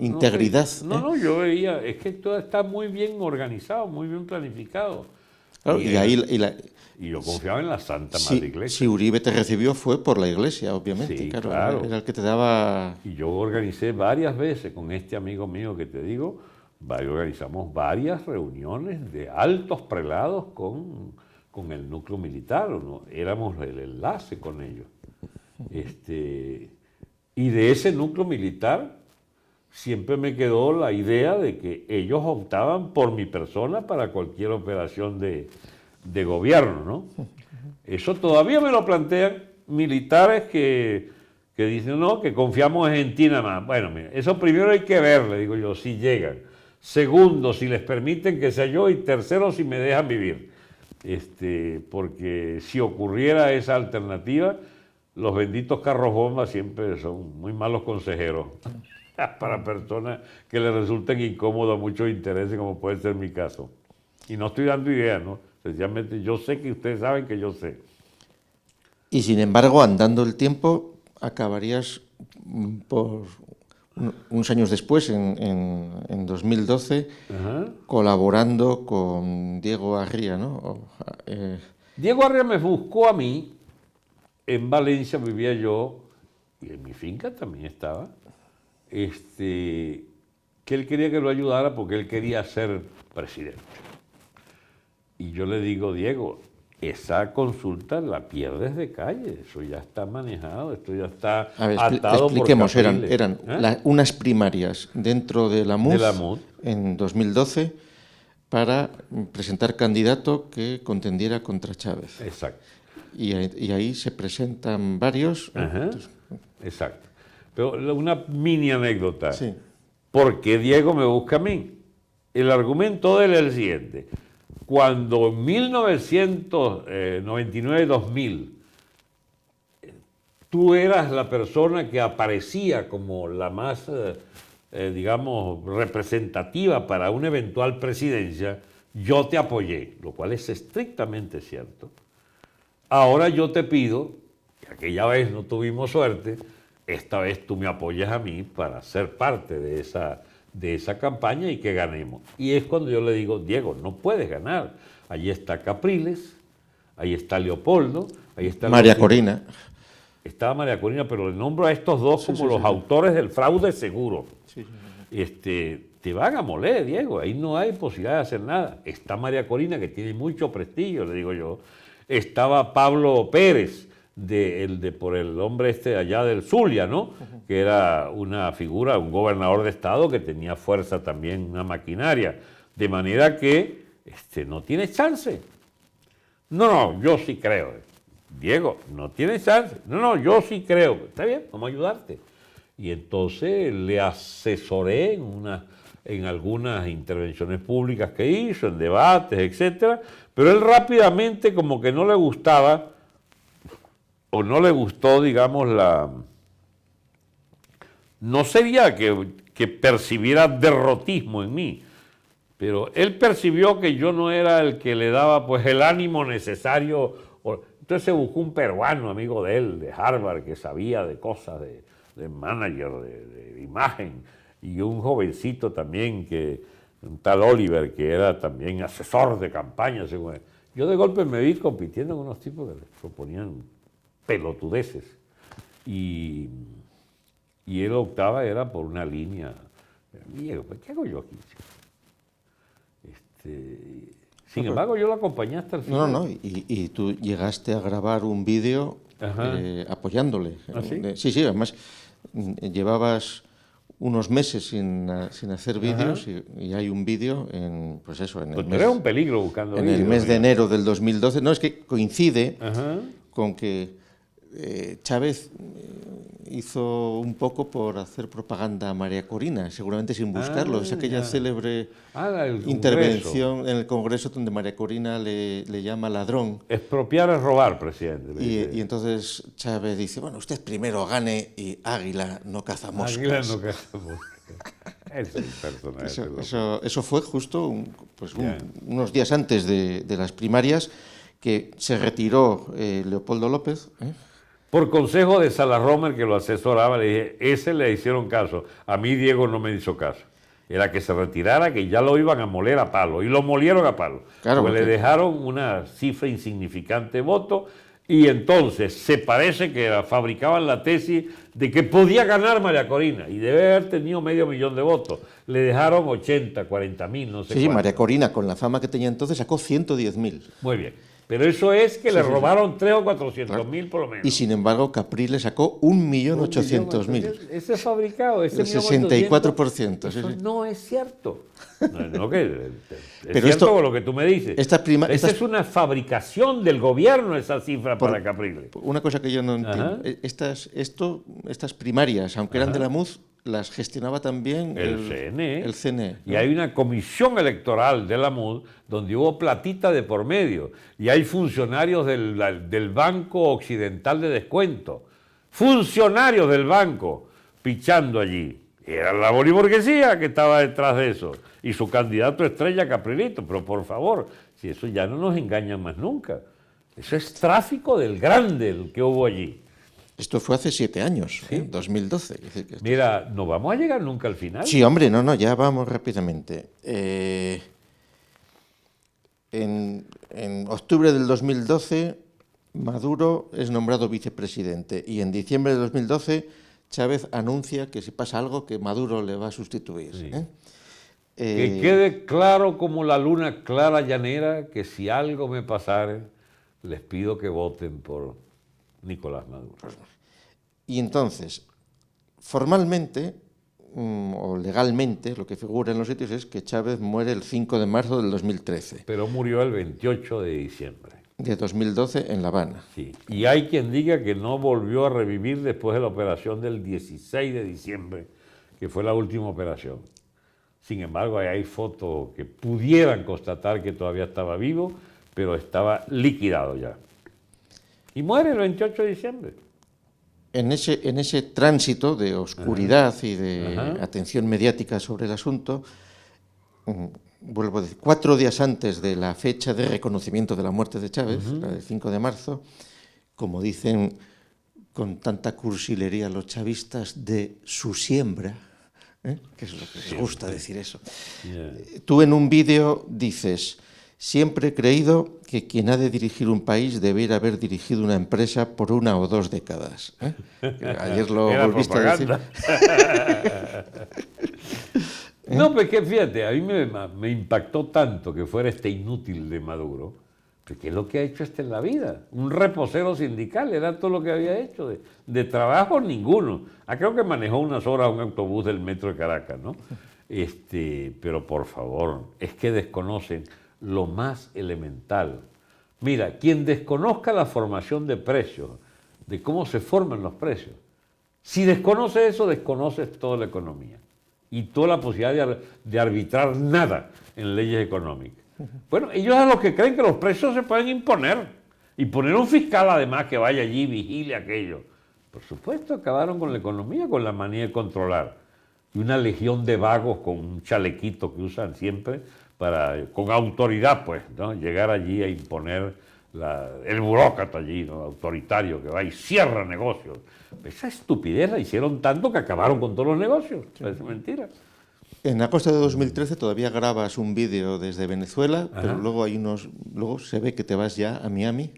integridad. No, yo veía, es que todo está muy bien organizado, muy bien planificado. Claro, y yo confiaba en la Santa Madre Iglesia. Si Uribe te recibió fue por la Iglesia, obviamente. Sí, claro. Era el que te daba... Y yo organicé varias veces con este amigo mío que te digo, organizamos varias reuniones de altos prelados con el núcleo militar, ¿no? Éramos el enlace con ellos. Y de ese núcleo militar siempre me quedó la idea de que ellos optaban por mi persona para cualquier operación de gobierno, ¿no? Eso todavía me lo plantean militares que dicen, no, que confiamos en Argentina más. Bueno, mira, eso primero hay que ver, le digo yo, si llegan. Segundo, si les permiten que sea yo. Y tercero, si me dejan vivir. Porque si ocurriera esa alternativa, los benditos carros bombas siempre son muy malos consejeros para personas que les resulten incómodos muchos intereses, como puede ser mi caso. Y no estoy dando ideas, ¿no? Sencillamente yo sé que ustedes saben que yo sé. Y sin embargo, andando el tiempo, acabarías por unos años después, en 2012, colaborando con Diego Arria, ¿no? Diego Arria me buscó a mí. En Valencia vivía yo, y en mi finca también estaba, que él quería que lo ayudara porque él quería ser presidente. Y yo le digo, Diego, esa consulta la pierdes de calle, eso ya está manejado, esto ya está atado expliquemos, por capriles. eran unas primarias dentro de la MUD en 2012 para presentar candidato que contendiera contra Chávez. Exacto. Y ahí se presentan varios. Exacto. Pero una mini anécdota. Sí. ¿Por qué Diego me busca a mí? El argumento de él es el siguiente. Cuando en 1999-2000 tú eras la persona que aparecía como la más, digamos, representativa para una eventual presidencia, yo te apoyé, lo cual es estrictamente cierto. Ahora yo te pido, que aquella vez no tuvimos suerte, esta vez tú me apoyas a mí para ser parte de esa campaña y que ganemos. Y es cuando yo le digo, Diego, no puedes ganar. Allí está Capriles, ahí está Leopoldo, ahí está... María Corina. estaba María Corina, pero le nombro a estos dos Sí, como sí, los sí, sí. autores del fraude seguro. Sí, sí, sí. Te van a moler, Diego, ahí no hay posibilidad de hacer nada. Está María Corina, que tiene mucho prestigio, le digo yo. Estaba Pablo Pérez, por el hombre este allá del Zulia, ¿no? Que era una figura, un gobernador de estado que tenía fuerza también, una maquinaria. De manera que no tiene chance. No, yo sí creo. Diego, no tiene chance. No, yo sí creo. Está bien, vamos a ayudarte. Y entonces le asesoré en algunas intervenciones públicas que hizo, en debates, etcétera, pero él rápidamente como que no le gustaba, o no le gustó, digamos, no sería que percibiera derrotismo en mí, pero él percibió que yo no era el que le daba pues el ánimo necesario. Entonces se buscó un peruano, amigo de él, de Harvard, que sabía de cosas de manager, de imagen, y un jovencito también, un tal Oliver, que era también asesor de campaña, según él. Yo de golpe me vi compitiendo con unos tipos que proponían pelotudeces. Y él optaba era por una línea. Diego, ¿qué hago yo aquí? Sin embargo, yo lo acompañé hasta el final. No, y tú llegaste a grabar un vídeo apoyándole. ¿Ah, sí? Sí, además llevabas unos meses sin hacer vídeos y hay un vídeo en, pues eso, en el mes, era un peligro buscando en vídeos, el mes de enero del 2012. No, es que coincide con que Chávez hizo un poco por hacer propaganda a María Corina, seguramente sin buscarlo. Es aquella célebre intervención en el Congreso donde María Corina le llama ladrón. Expropiar es robar, presidente. Y entonces Chávez dice, bueno, usted primero gane y águila no caza moscas. Águila no caza moscas. Es un personaje. Eso fue justo unos días antes de las primarias que se retiró Leopoldo López. Por consejo de Salarromer, que lo asesoraba, le dije, ese le hicieron caso. A mí Diego no me hizo caso. Era que se retirara, que ya lo iban a moler a palo. Y lo molieron a palo. Claro, porque le dejaron una cifra insignificante de votos. Y entonces se parece que fabricaban la tesis de que podía ganar María Corina. Y debe haber tenido 500.000 de votos. Le dejaron 80, 40.000, no sé. Sí, María Corina, con la fama que tenía entonces, sacó 110.000. Muy bien. Pero eso es que le robaron 300.000 o 400.000 por lo menos. Y sin embargo, Capriles sacó 1.800.000. Ese es fabricado, ese el 64%. Eso no es cierto. No, es Pero cierto esto, con lo que tú me dices. Esa es una fabricación del gobierno, esa cifra para Capriles. Una cosa que yo no entiendo. Estas primarias, aunque eran de la MUD, las gestionaba también el CNE. Y hay una comisión electoral de la MUD donde hubo platita de por medio. Y hay funcionarios del Banco Occidental de Descuento. Funcionarios del banco pichando allí. Era la boliburguesía que estaba detrás de eso. Y su candidato estrella Caprilito. Pero por favor, si eso ya no nos engañan más nunca. Eso es tráfico del grande el que hubo allí. Esto fue hace 7 años, ¿Sí? 2012. Mira, no vamos a llegar nunca al final. Sí, hombre, ya vamos rápidamente. En octubre del 2012, Maduro es nombrado vicepresidente y en diciembre de 2012 Chávez anuncia que si pasa algo que Maduro le va a sustituir. Sí. Que quede claro como la luna clara llanera que si algo me pasare, les pido que voten por Nicolás Maduro. Y entonces, formalmente o legalmente, lo que figura en los sitios es que Chávez muere el 5 de marzo del 2013. Pero murió el 28 de diciembre. De 2012 en La Habana. Sí, y hay quien diga que no volvió a revivir después de la operación del 16 de diciembre, que fue la última operación. Sin embargo, hay fotos que pudieran constatar que todavía estaba vivo, pero estaba liquidado ya. Y muere el 28 de diciembre. En ese tránsito de oscuridad y de atención mediática sobre el asunto, vuelvo a decir, 4 días antes de la fecha de reconocimiento de la muerte de Chávez, la del 5 de marzo, como dicen con tanta cursilería los chavistas, de su siembra, que es lo que les gusta decir eso. Tú en un vídeo dices, Siempre he creído que quien ha de dirigir un país debiera haber dirigido una empresa por 1 o 2 décadas. Que ayer lo Era volviste a decir. propaganda. No, pues que fíjate, a mí me impactó tanto que fuera este inútil de Maduro, porque es lo que ha hecho en la vida. Un reposero sindical, era todo lo que había hecho. De trabajo ninguno. Creo que manejó unas horas un autobús del metro de Caracas, ¿no? Pero por favor, es que desconocen lo más elemental. Mira, quien desconozca la formación de precios, de cómo se forman los precios, si desconoce eso, desconoces toda la economía y toda la posibilidad de arbitrar nada en leyes económicas. Bueno, ellos son los que creen que los precios se pueden imponer y poner un fiscal además que vaya allí y vigile aquello. Por supuesto, acabaron con la economía, con la manía de controlar. Y una legión de vagos con un chalequito que usan siempre con autoridad, pues, ¿no? Llegar allí a imponer el burócrata allí, ¿no? Autoritario, que va y cierra negocios. Esa estupidez la hicieron tanto que acabaron con todos los negocios. Sí. Es mentira. En agosto de 2013 todavía grabas un vídeo desde Venezuela, pero luego se ve que te vas ya a Miami.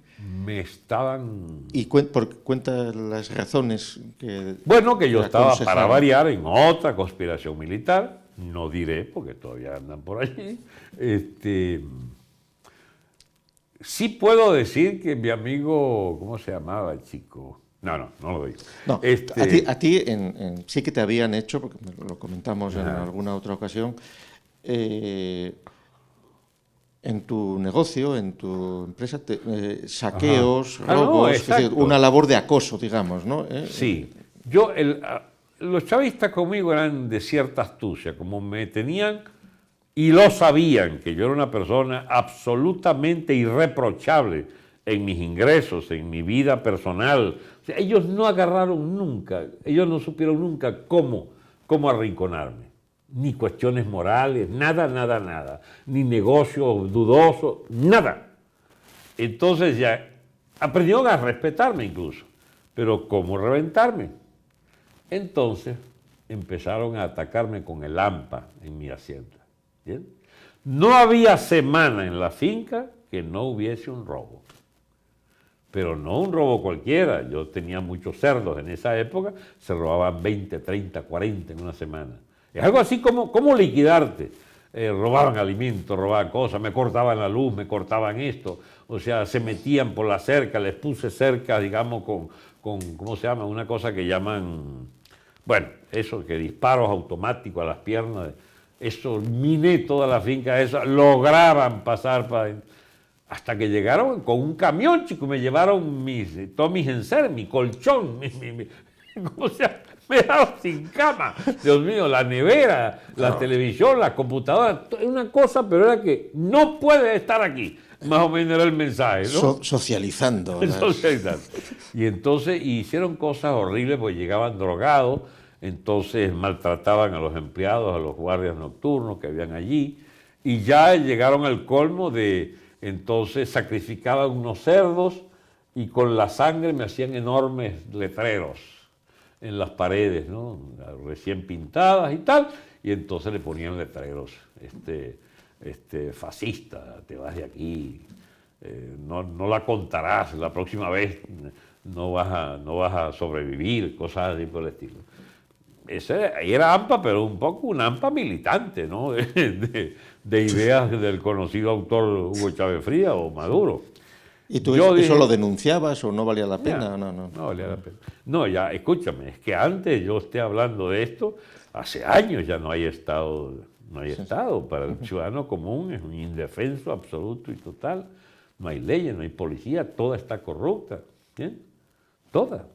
Me estaban... Y cuenta las razones que... Bueno, que yo estaba, para variar, en otra conspiración militar, no diré, porque todavía andan por allí. Sí puedo decir que mi amigo, ¿cómo se llamaba el chico? No lo digo. No, a ti sí que te habían hecho, porque lo comentamos en alguna otra ocasión, en tu negocio, en tu empresa, saqueos, robos, es decir, una labor de acoso, digamos, ¿no? Sí. Los chavistas conmigo eran de cierta astucia, como me tenían y lo sabían, que yo era una persona absolutamente irreprochable en mis ingresos, en mi vida personal. O sea, ellos no agarraron nunca, ellos no supieron nunca cómo arrinconarme. Ni cuestiones morales, nada. Ni negocios dudosos, nada. Entonces ya aprendieron a respetarme incluso, pero ¿cómo reventarme? Entonces empezaron a atacarme con el AMPA en mi hacienda. ¿Bien? No había semana en la finca que no hubiese un robo. Pero no un robo cualquiera. Yo tenía muchos cerdos en esa época, se robaban 20, 30, 40 en una semana. Es algo así como liquidarte. Robaban alimentos, robaban cosas, me cortaban la luz, me cortaban esto. O sea, se metían por la cerca, les puse cerca, digamos, con ¿cómo se llama? Una cosa que llaman, bueno, eso, que disparos automáticos a las piernas. Eso, miné toda la finca esa, lograban pasar hasta que llegaron con un camión, chico, me llevaron todos mis enseres, mi colchón, ¿cómo se llama? Me dejaron sin cama, Dios mío, la nevera, la televisión, la computadora, una cosa, pero era que no puede estar aquí, más o menos era el mensaje, ¿no? Socializando. Socializando. Y entonces hicieron cosas horribles, porque llegaban drogados, entonces maltrataban a los empleados, a los guardias nocturnos que habían allí, y ya llegaron al colmo entonces sacrificaban unos cerdos y con la sangre me hacían enormes letreros en las paredes, ¿no? Recién pintadas y tal, y entonces le ponían letreros, fascista, te vas de aquí, no la contarás, la próxima vez no vas a sobrevivir, cosas así por el estilo. Ahí era AMPA, pero un poco un AMPA militante, ¿no? De ideas del conocido autor Hugo Chávez Frías o Maduro. ¿Y tú eso lo denunciabas o no valía la pena? Ya, no valía la pena. No, ya, escúchame, es que antes yo esté hablando de esto, hace años ya no hay Estado, para el ciudadano común, es un indefenso absoluto y total. No hay leyes, no hay policía, toda está corrupta, ¿bien? Toda.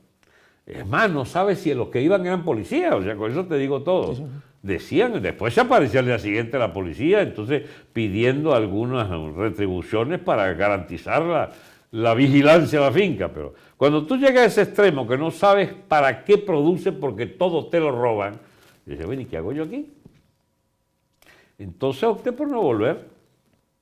Es más, no sabes si los que iban eran policías, o sea, con eso te digo todo. Sí. Decían, después se aparecía al día siguiente la policía, entonces pidiendo algunas retribuciones para garantizar la vigilancia de la finca. Pero cuando tú llegas a ese extremo que no sabes para qué produce porque todo te lo roban, dices, bueno, ¿y qué hago yo aquí? Entonces opté por no volver.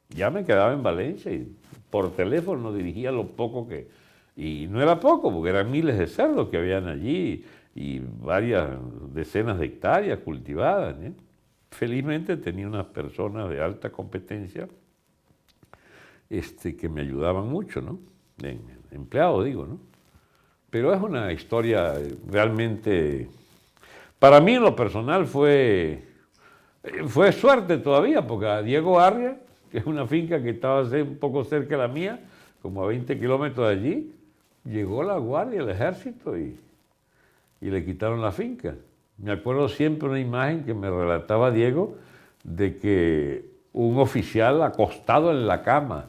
Ya me quedaba en Valencia y por teléfono dirigía lo poco que... Y no era poco, porque eran miles de cerdos que habían allí y varias decenas de hectáreas cultivadas, ¿eh? Felizmente tenía unas personas de alta competencia que me ayudaban mucho, ¿no? Empleado, digo, ¿no? Pero es una historia realmente... Para mí, en lo personal, fue suerte todavía, porque a Diego Arria, que es una finca que estaba un poco cerca de la mía, como a 20 kilómetros de allí, llegó la guardia, el ejército, y le quitaron la finca. Me acuerdo siempre una imagen que me relataba Diego de que un oficial acostado en la cama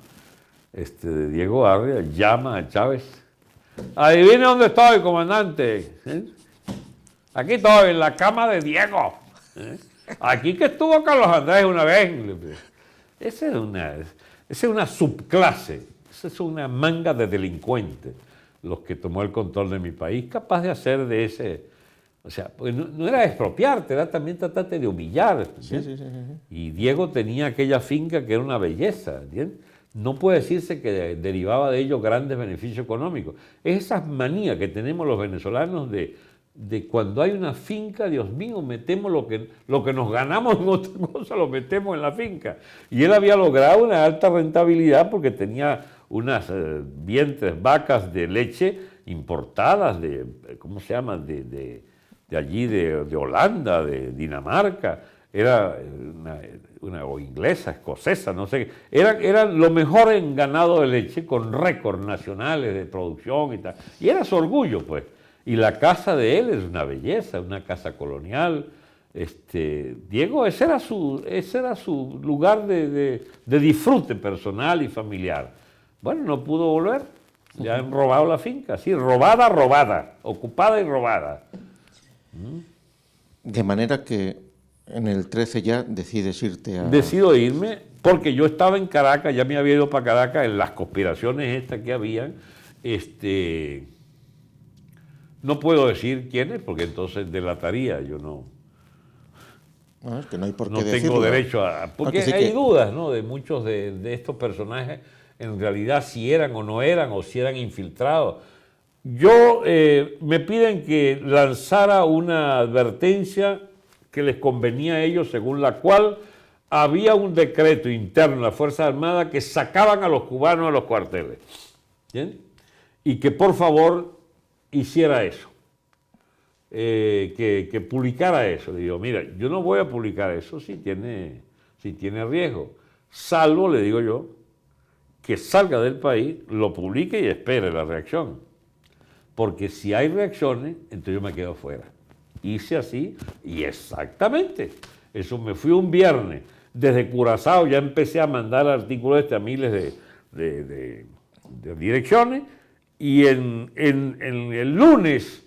de Diego Arria llama a Chávez. Adivine dónde estoy, comandante. Aquí estoy, en la cama de Diego. Aquí que estuvo Carlos Andrés una vez. Esa es una subclase, esa es una manga de delincuentes, los que tomó el control de mi país, capaz de hacer de ese... O sea, pues no era expropiarte, era también tratarte de humillar. Sí. Y Diego tenía aquella finca que era una belleza, ¿entiendes? No puede decirse que derivaba de ello grandes beneficios económicos. Es esa manía que tenemos los venezolanos de cuando hay una finca, Dios mío, metemos lo que nos ganamos en otra cosa, lo metemos en la finca. Y él había logrado una alta rentabilidad porque tenía unas vientres, vacas de leche importadas ¿cómo se llama?, de allí, de Holanda, de Dinamarca. Era o inglesa, escocesa, no sé. Era lo mejor en ganado de leche, con récords nacionales de producción y tal. Y era su orgullo, pues. Y la casa de él es una belleza, una casa colonial. Diego, ese era su lugar de disfrute personal y familiar. Bueno, no pudo volver. Le han robado la finca, sí, robada, ocupada y robada. De manera que en el 13 ya decides irte a... Decido irme porque yo estaba en Caracas, ya me había ido para Caracas en las conspiraciones estas que habían. No puedo decir quiénes porque entonces delataría, yo no... No, es que no hay por qué No decirlo. tengo derecho a... Porque sí hay dudas, ¿no?, de muchos de estos personajes, en realidad si eran o no eran, o si eran infiltrados. Yo, me piden que lanzara una advertencia que les convenía a ellos, según la cual había un decreto interno en las Fuerzas Armadas que sacaban a los cubanos de los cuarteles. ¿Bien? Y que por favor hiciera eso, que publicara eso. Le digo, mira, yo no voy a publicar eso si tiene riesgo, salvo, le digo yo, que salga del país, lo publique y espere la reacción. Porque si hay reacciones, entonces yo me quedo fuera. Hice así y exactamente. Eso me fui un viernes. Desde Curazao ya empecé a mandar artículos a miles de direcciones. Y en el lunes,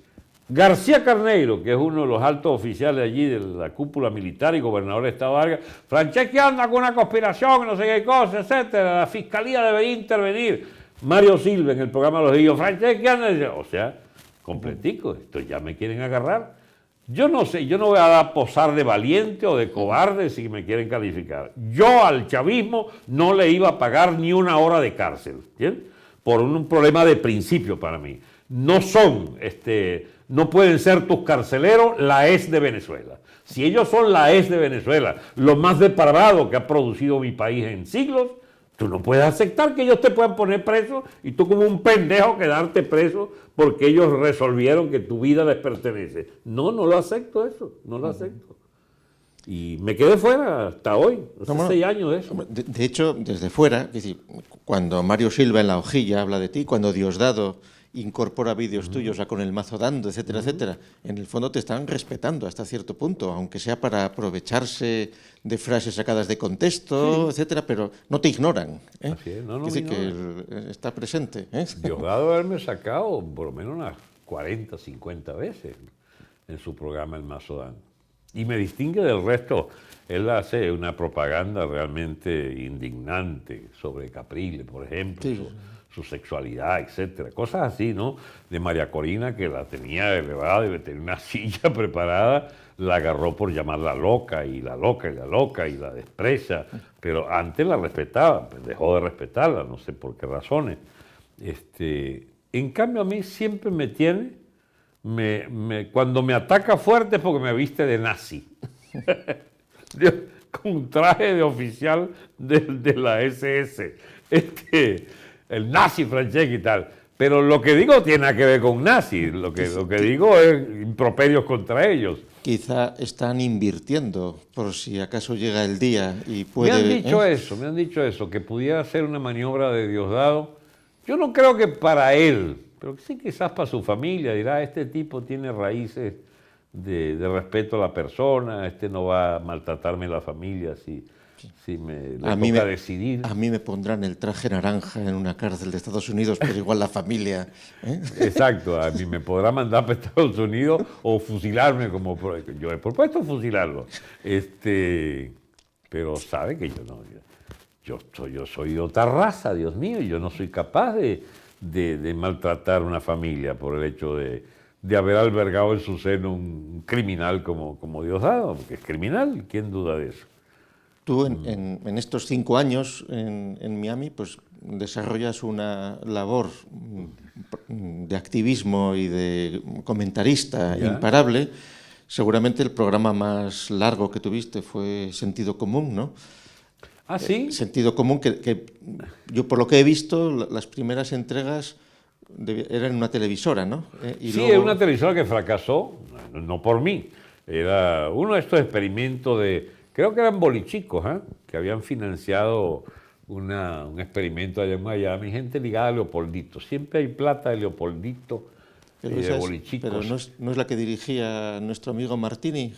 García Carneiro, que es uno de los altos oficiales allí de la cúpula militar y gobernador de Estado Vargas, Franceschi anda con una conspiración, no sé qué cosa, etcétera, la fiscalía debería intervenir. Mario Silva en el programa Los Días, Franceschi anda, o sea, completico, esto ya me quieren agarrar. Yo no sé, yo no voy a dar posar de valiente o de cobarde si me quieren calificar. Yo al chavismo no le iba a pagar ni una hora de cárcel, ¿entiendes? Por un problema de principio para mí. No no pueden ser tus carceleros la ES de Venezuela. Si ellos son la ES de Venezuela, lo más depravado que ha producido mi país en siglos, tú no puedes aceptar que ellos te puedan poner preso y tú como un pendejo quedarte preso porque ellos resolvieron que tu vida les pertenece. No lo acepto eso, no lo acepto. Y me quedé fuera hasta hoy, hace 6 años de eso. De hecho, desde fuera, es decir, cuando Mario Silva en La Hojilla habla de ti, cuando Diosdado incorpora vídeos tuyos a Con el mazo dando, etcétera, etcétera, en el fondo te están respetando hasta cierto punto, aunque sea para aprovecharse de frases sacadas de contexto, etcétera, pero no te ignoran. Así es, no Dice me que ignoran. está presente. Diosdado haberme sacado por lo menos unas 40, 50 veces en su programa El Mazo Dando. Y me distingue del resto. Él hace una propaganda realmente indignante sobre Capriles, por ejemplo, Sí. su sexualidad, etcétera. Cosas así, ¿no? De María Corina, que la tenía elevada, debe tener una silla preparada, la agarró por llamarla loca, y la loca, y la loca, y la desprecia. Pero antes la respetaba, pues dejó de respetarla, no sé por qué razones. En cambio, a mí siempre me tiene... cuando me ataca fuerte es porque me viste de nazi. Con un traje de oficial de la SS. el nazi Franceschi y tal. Pero lo que digo tiene nada que ver con nazis, lo que digo es improperios contra ellos. Quizá están invirtiendo por si acaso llega el día y Me han puede... dicho eso, me han dicho eso, que pudiera ser una maniobra de Diosdado. Yo no creo que para él, pero sí quizás para su familia, dirá, este tipo tiene raíces de respeto a la persona, este no va a maltratarme la familia si le toca decidir. A mí me pondrán el traje naranja en una cárcel de Estados Unidos, pero igual la familia... Exacto, a mí me podrá mandar para Estados Unidos o fusilarme, como yo he propuesto fusilarlo. Pero sabe que yo no... Yo soy de otra raza, Dios mío, y yo no soy capaz de maltratar a una familia por el hecho de haber albergado en su seno un criminal como Diosdado, porque es criminal, ¿quién duda de eso? Tú en estos 5 años en Miami pues desarrollas una labor de activismo y de comentarista imparable. Seguramente el programa más largo que tuviste fue Sentido Común, ¿no? ¿Ah, sí? Sentido Común, que yo por lo que he visto, las primeras entregas eran en una televisora, ¿no? Sí, luego... era una televisora que fracasó, no por mí. Era uno de estos experimentos creo que eran bolichicos, que habían financiado un experimento allá en Miami, gente ligada a Leopoldito. Siempre hay plata de Leopoldito y de bolichicos. Pero no es la que dirigía nuestro amigo Martini.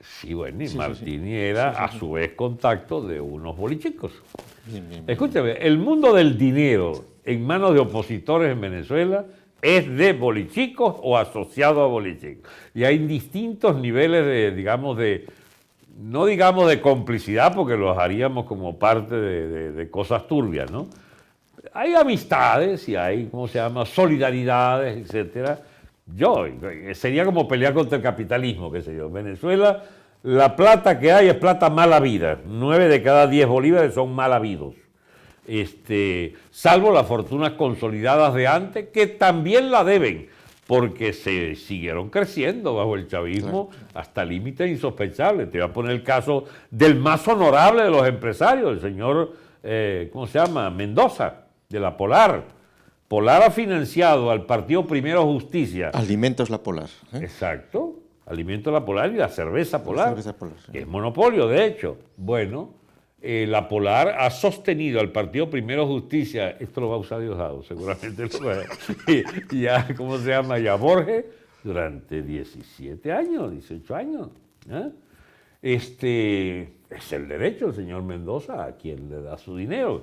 Sí, bueno, y sí, Martini era a su vez contacto de unos bolichicos. Bien. Escúchame, el mundo del dinero en manos de opositores en Venezuela es de bolichicos o asociado a bolichicos. Y hay distintos niveles no digamos de complicidad, porque los haríamos como parte de cosas turbias, ¿no? Hay amistades y hay, solidaridades, etcétera. Sería como pelear contra el capitalismo, qué sé yo. Venezuela, la plata que hay es plata mal habida. 9 de cada 10 bolívares son mal habidos. Salvo las fortunas consolidadas de antes, que también la deben, porque se siguieron creciendo bajo el chavismo hasta límites insospechables. Te voy a poner el caso del más honorable de los empresarios, el señor, Mendoza, de la Polar. Polar ha financiado al Partido Primero Justicia. Alimentos La Polar. Exacto, Alimentos La Polar y la cerveza Polar, sí. Que es monopolio, de hecho. Bueno, la Polar ha sostenido al Partido Primero Justicia, esto lo va a usar Diosdado, seguramente lo va a, y a Borges, durante 17 años, 18 años. Es el derecho del señor Mendoza a quien le da su dinero.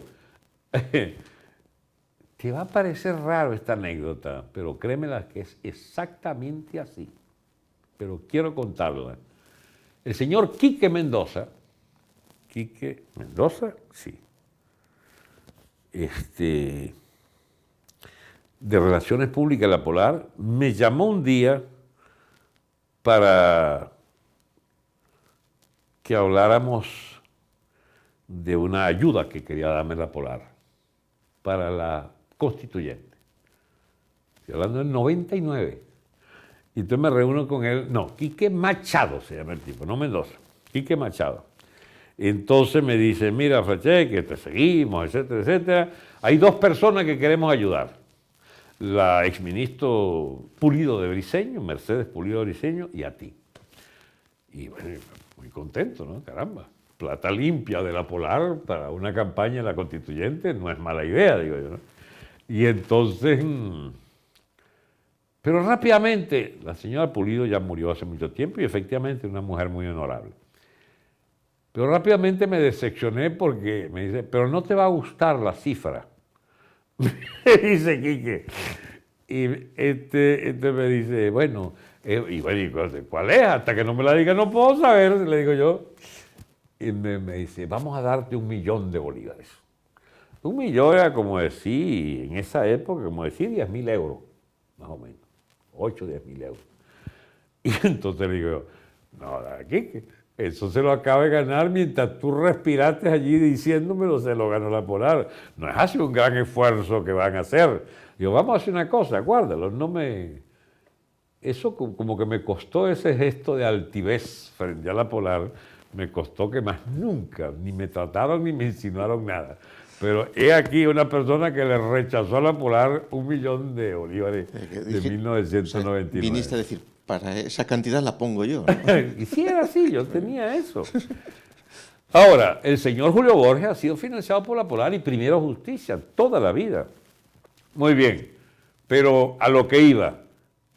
Te va a parecer raro esta anécdota, pero créemela que es exactamente así. Pero quiero contarla. El señor Quique Mendoza, sí, de Relaciones Públicas de la Polar, me llamó un día para que habláramos de una ayuda que quería darme la Polar para la constituyente. Estoy hablando del 99. Y entonces me reúno con él, Quique Machado se llama el tipo, no Mendoza, Quique Machado. Entonces me dice, mira, Franceschi, que te seguimos, etcétera, etcétera. Hay 2 personas que queremos ayudar. La exministro Pulido de Briceño, Mercedes Pulido de Briceño, y a ti. Y bueno, muy contento, ¿no? Caramba. Plata limpia de la Polar para una campaña en la constituyente no es mala idea, digo yo, ¿no? Y entonces, pero rápidamente, la señora Pulido ya murió hace mucho tiempo y efectivamente una mujer muy honorable. Pero rápidamente me decepcioné porque me dice, pero no te va a gustar la cifra. Me dice Quique. Y este me dice, bueno, ¿cuál es? Hasta que no me la diga no puedo saber, le digo yo. Y me dice, vamos a darte 1 millón de bolívares. 1 millón era como decir, en esa época, como decir 10.000 euros, más o menos. 8 o 10.000 euros. Y entonces le digo yo, no, Quique, eso se lo acaba de ganar mientras tú respiraste allí diciéndomelo, se lo ganó la Polar. No es así un gran esfuerzo que van a hacer. Digo, vamos a hacer una cosa, guárdalo, Eso como que me costó ese gesto de altivez frente a la Polar, me costó que más nunca, ni me trataron ni me insinuaron nada. Pero he aquí una persona que le rechazó a la Polar 1 millón de bolívares de 1999. Viniste a decir, para esa cantidad la pongo yo, ¿no? Y sí era así, yo tenía eso. Ahora, el señor Julio Borges ha sido financiado por la Polar y Primero Justicia toda la vida. Muy bien, pero a lo que iba.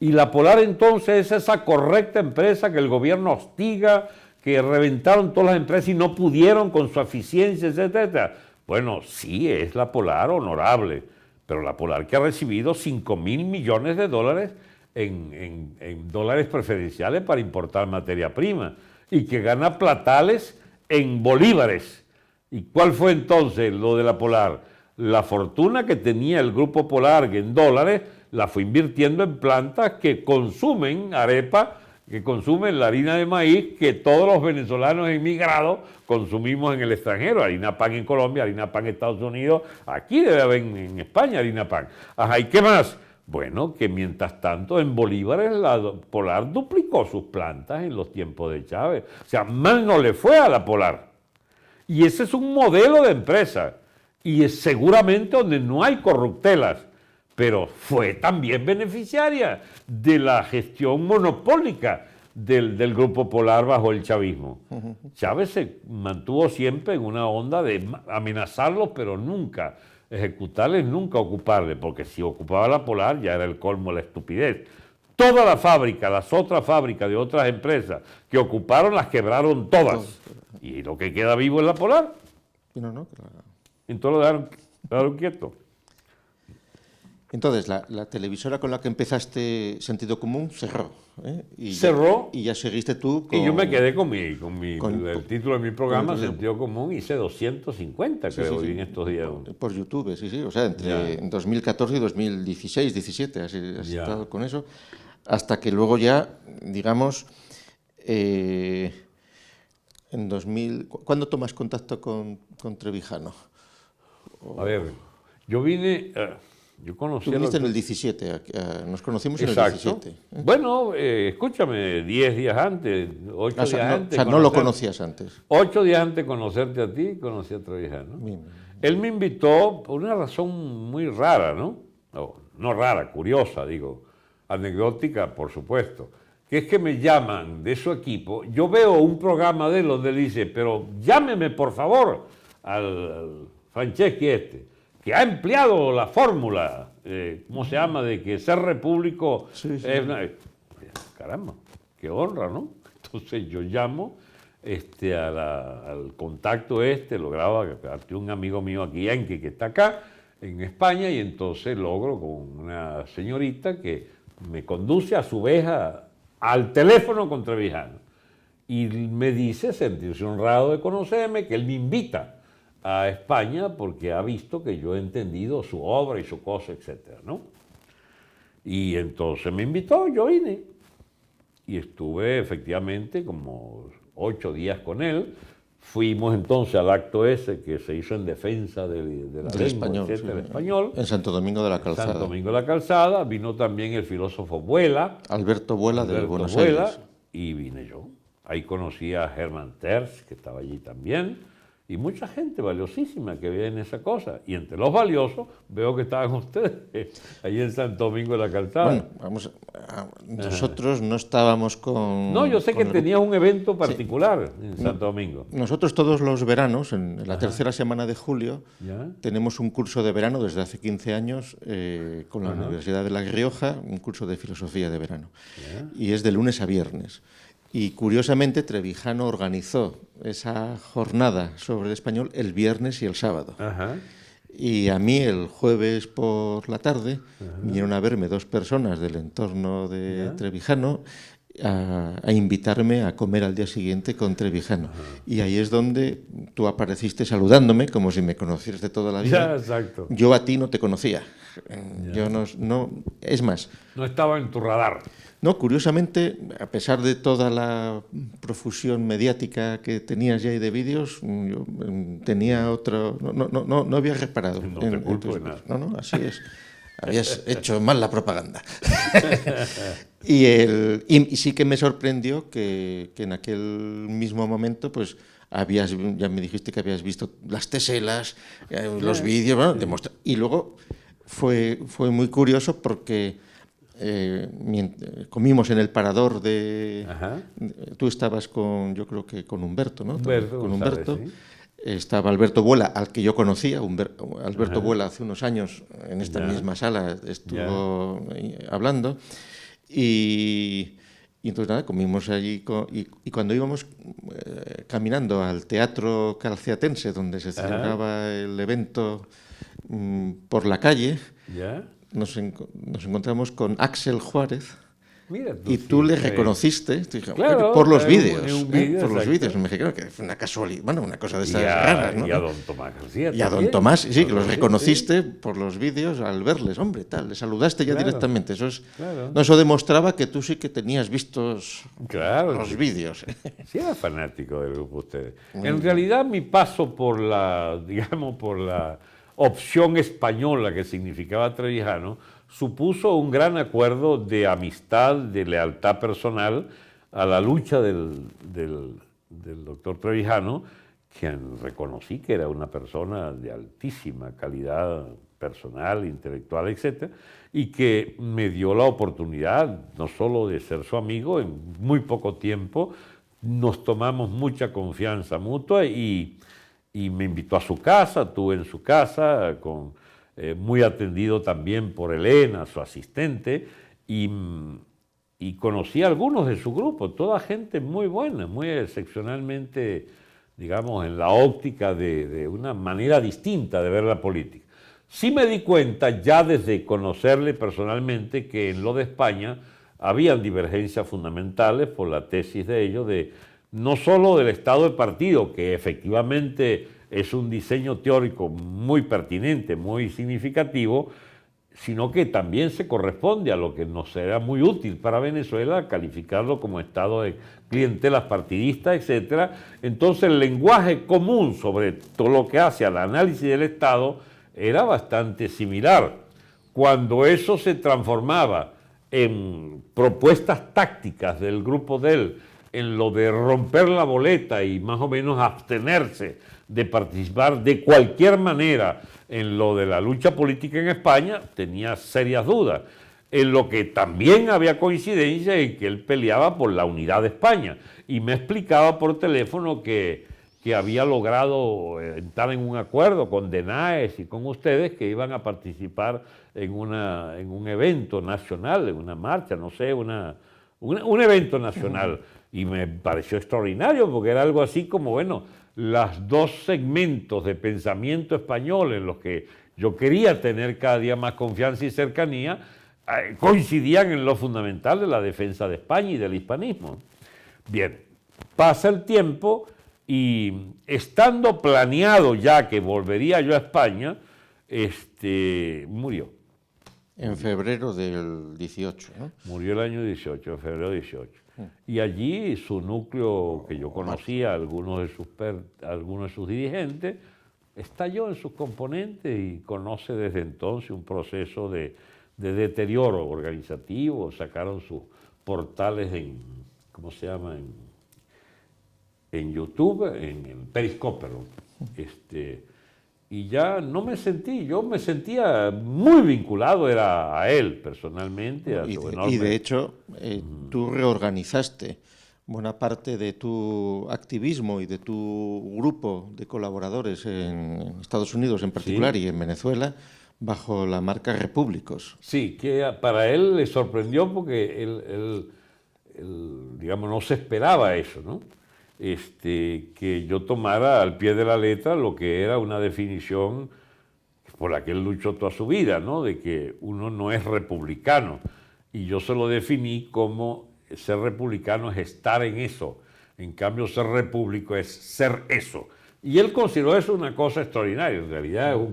Y la Polar entonces es esa correcta empresa que el gobierno hostiga, que reventaron todas las empresas y no pudieron con su eficiencia, etcétera. Bueno, sí, es la Polar honorable, pero la Polar que ha recibido 5.000 millones de dólares en dólares preferenciales para importar materia prima y que gana platales en bolívares. ¿Y cuál fue entonces lo de la Polar? La fortuna que tenía el Grupo Polar en dólares la fue invirtiendo en plantas que consumen arepa, que consumen la harina de maíz que todos los venezolanos emigrados consumimos en el extranjero. Harina pan en Colombia, harina pan en Estados Unidos, aquí debe haber en España harina pan. Ajá, ¿y qué más? Bueno, que mientras tanto en bolívares la Polar duplicó sus plantas en los tiempos de Chávez. O sea, mal no le fue a la Polar. Y ese es un modelo de empresa. Y es seguramente donde no hay corruptelas. Pero fue también beneficiaria de la gestión monopólica del Grupo Polar bajo el chavismo. Chávez se mantuvo siempre en una onda de amenazarlos, pero nunca ejecutarles, nunca ocuparles, porque si ocupaba la Polar ya era el colmo de la estupidez. Toda la fábrica, las otras fábricas de otras empresas que ocuparon las quebraron todas. Y lo que queda vivo es la Polar. No, no, claro. Entonces lo dejaron quieto. Entonces, la televisora con la que empezaste Sentido Común cerró, ¿eh? Cerró. Y ya seguiste tú con... Y yo me quedé con el título de mi programa, Sentido Común, hice 250, creo, en estos días. Por YouTube, sí, o sea, entre 2014 y 2016, 17, has estado con eso, hasta que luego ya, digamos, en 2000... ¿Cuándo tomas contacto con Trevijano? A ver, yo vine... Yo conocí... Tú viniste en el 17, nos conocimos en el Exacto. 17. Bueno, escúchame, 10 días antes, 8 días antes... O sea, no lo conocías antes. 8 días antes de conocerte a ti, conocí a Trevijano. Él me invitó por una razón muy rara, ¿no? No rara, curiosa, digo, anecdótica, por supuesto, que es que me llaman de su equipo. Yo veo un programa de él donde él dice, pero llámeme por favor al Franceschi que ha empleado la fórmula, ¿cómo se llama?, de que ser repúblico es una... Caramba, qué honra, ¿no? Entonces yo llamo al contacto lo graba un amigo mío aquí, Enki, que está acá, en España, y entonces logro con una señorita que me conduce a su vez al teléfono con Trevijano. Y me dice, sentirse honrado de conocerme, que él me invita a España porque ha visto que yo he entendido su obra y su cosa, etcétera, ¿no? Y entonces me invitó, yo vine. Y estuve efectivamente como 8 días con él. Fuimos entonces al acto ese que se hizo en defensa de la lengua, español, etcétera, el español. En Santo Domingo de la Calzada. Santo Domingo de la Calzada. Vino también el filósofo Vuela. Alberto Vuela de Buenos Aires. Y vine yo. Ahí conocí a Hermann Terz, que estaba allí también. Y mucha gente valiosísima que ve en esa cosa. Y entre los valiosos veo que estaban ustedes ahí en Santo Domingo de la Calzada. Bueno, nosotros no estábamos con... No, yo sé que tenías un evento particular en Santo Domingo. Nosotros todos los veranos, en la tercera semana de julio, tenemos un curso de verano desde hace 15 años con la Universidad de La Rioja, un curso de filosofía de verano. Y es de lunes a viernes. Y curiosamente Trevijano organizó esa jornada sobre el español el viernes y el sábado. Y a mí el jueves por la tarde vinieron a verme 2 personas del entorno de Trevijano a invitarme a comer al día siguiente con Trevijano. Y ahí es donde tú apareciste saludándome como si me conocieras de toda la vida. Exacto. Yo a ti no te conocía. Yo no, es más... No estaba en tu radar. No, curiosamente, a pesar de toda la profusión mediática que tenías ya y de vídeos, yo tenía otro... No había reparado. No te culpo de nada. No, así es. Habías hecho mal la propaganda. y sí que me sorprendió que en aquel mismo momento pues ya me dijiste que habías visto las teselas, los vídeos, bueno, y luego fue muy curioso porque comimos en el parador tú estabas yo creo que con Humberto, ¿no? Con Humberto. Sí. Estaba Alberto Buela, al que yo conocía. Alberto Buela hace unos años en esta misma sala estuvo hablando. Y entonces nada, comimos allí y cuando íbamos caminando al Teatro Calceatense, donde se celebraba el evento por la calle, nos encontramos con Axel Juárez. Mira, y tú le reconociste, claro, por los vídeos, por los vídeos. Me dije, claro, que fue una casualidad, bueno, una cosa de estas raras, ¿no? Y a don Tomás García. Y a don Tomás, sí, que los reconociste por los vídeos al verles, hombre, tal, le saludaste ya directamente. Eso demostraba que tú sí que tenías vistos los vídeos. Sí, era fanático del grupo ustedes. En realidad, mi paso por la opción española que significaba Trevijano supuso un gran acuerdo de amistad, de lealtad personal a la lucha del doctor Trevijano, quien reconocí que era una persona de altísima calidad personal, intelectual, etc., y que me dio la oportunidad no solo de ser su amigo, en muy poco tiempo nos tomamos mucha confianza mutua y me invitó a su casa, estuve en su casa muy atendido también por Elena, su asistente, y conocí a algunos de su grupo, toda gente muy buena, muy excepcionalmente, digamos, en la óptica de una manera distinta de ver la política. Sí me di cuenta, ya desde conocerle personalmente, que en lo de España habían divergencias fundamentales por la tesis de ellos, no solo del estado de partido, que efectivamente es un diseño teórico muy pertinente, muy significativo, sino que también se corresponde a lo que nos será muy útil para Venezuela, calificarlo como estado de clientelas partidistas, etc. Entonces el lenguaje común sobre todo lo que hace al análisis del Estado era bastante similar. Cuando eso se transformaba en propuestas tácticas del grupo de él, en lo de romper la boleta y más o menos abstenerse de participar de cualquier manera en lo de la lucha política en España, tenía serias dudas. En lo que también había coincidencia en que él peleaba por la unidad de España y me explicaba por teléfono que había logrado entrar en un acuerdo con Denaes y con ustedes que iban a participar en un evento nacional, en una marcha, no sé, un evento nacional. Y me pareció extraordinario porque era algo así como, bueno, los dos segmentos de pensamiento español en los que yo quería tener cada día más confianza y cercanía, coincidían en lo fundamental de la defensa de España y del hispanismo. Bien, pasa el tiempo y estando planeado ya que volvería yo a España, murió. En febrero del 18, ¿no? Murió el año 18, en febrero 18. Y allí su núcleo, que yo conocía, algunos de sus dirigentes, estalló en sus componentes y conoce desde entonces un proceso de deterioro organizativo. Sacaron sus portales ¿cómo se llama? En YouTube, en Periscope, ¿no? Y ya no me sentí, yo me sentía muy vinculado era a él personalmente. Y de hecho, tú reorganizaste buena parte de tu activismo y de tu grupo de colaboradores en Estados Unidos en particular, ¿sí?, y en Venezuela, bajo la marca Repúblicos. Sí, que para él le sorprendió porque él digamos, no se esperaba eso, ¿no? Que yo tomara al pie de la letra lo que era una definición por la que él luchó toda su vida, ¿no? De que uno no es republicano. Y yo se lo definí como ser republicano es estar en eso. En cambio, ser repúblico es ser eso. Y él consideró eso una cosa extraordinaria. En realidad es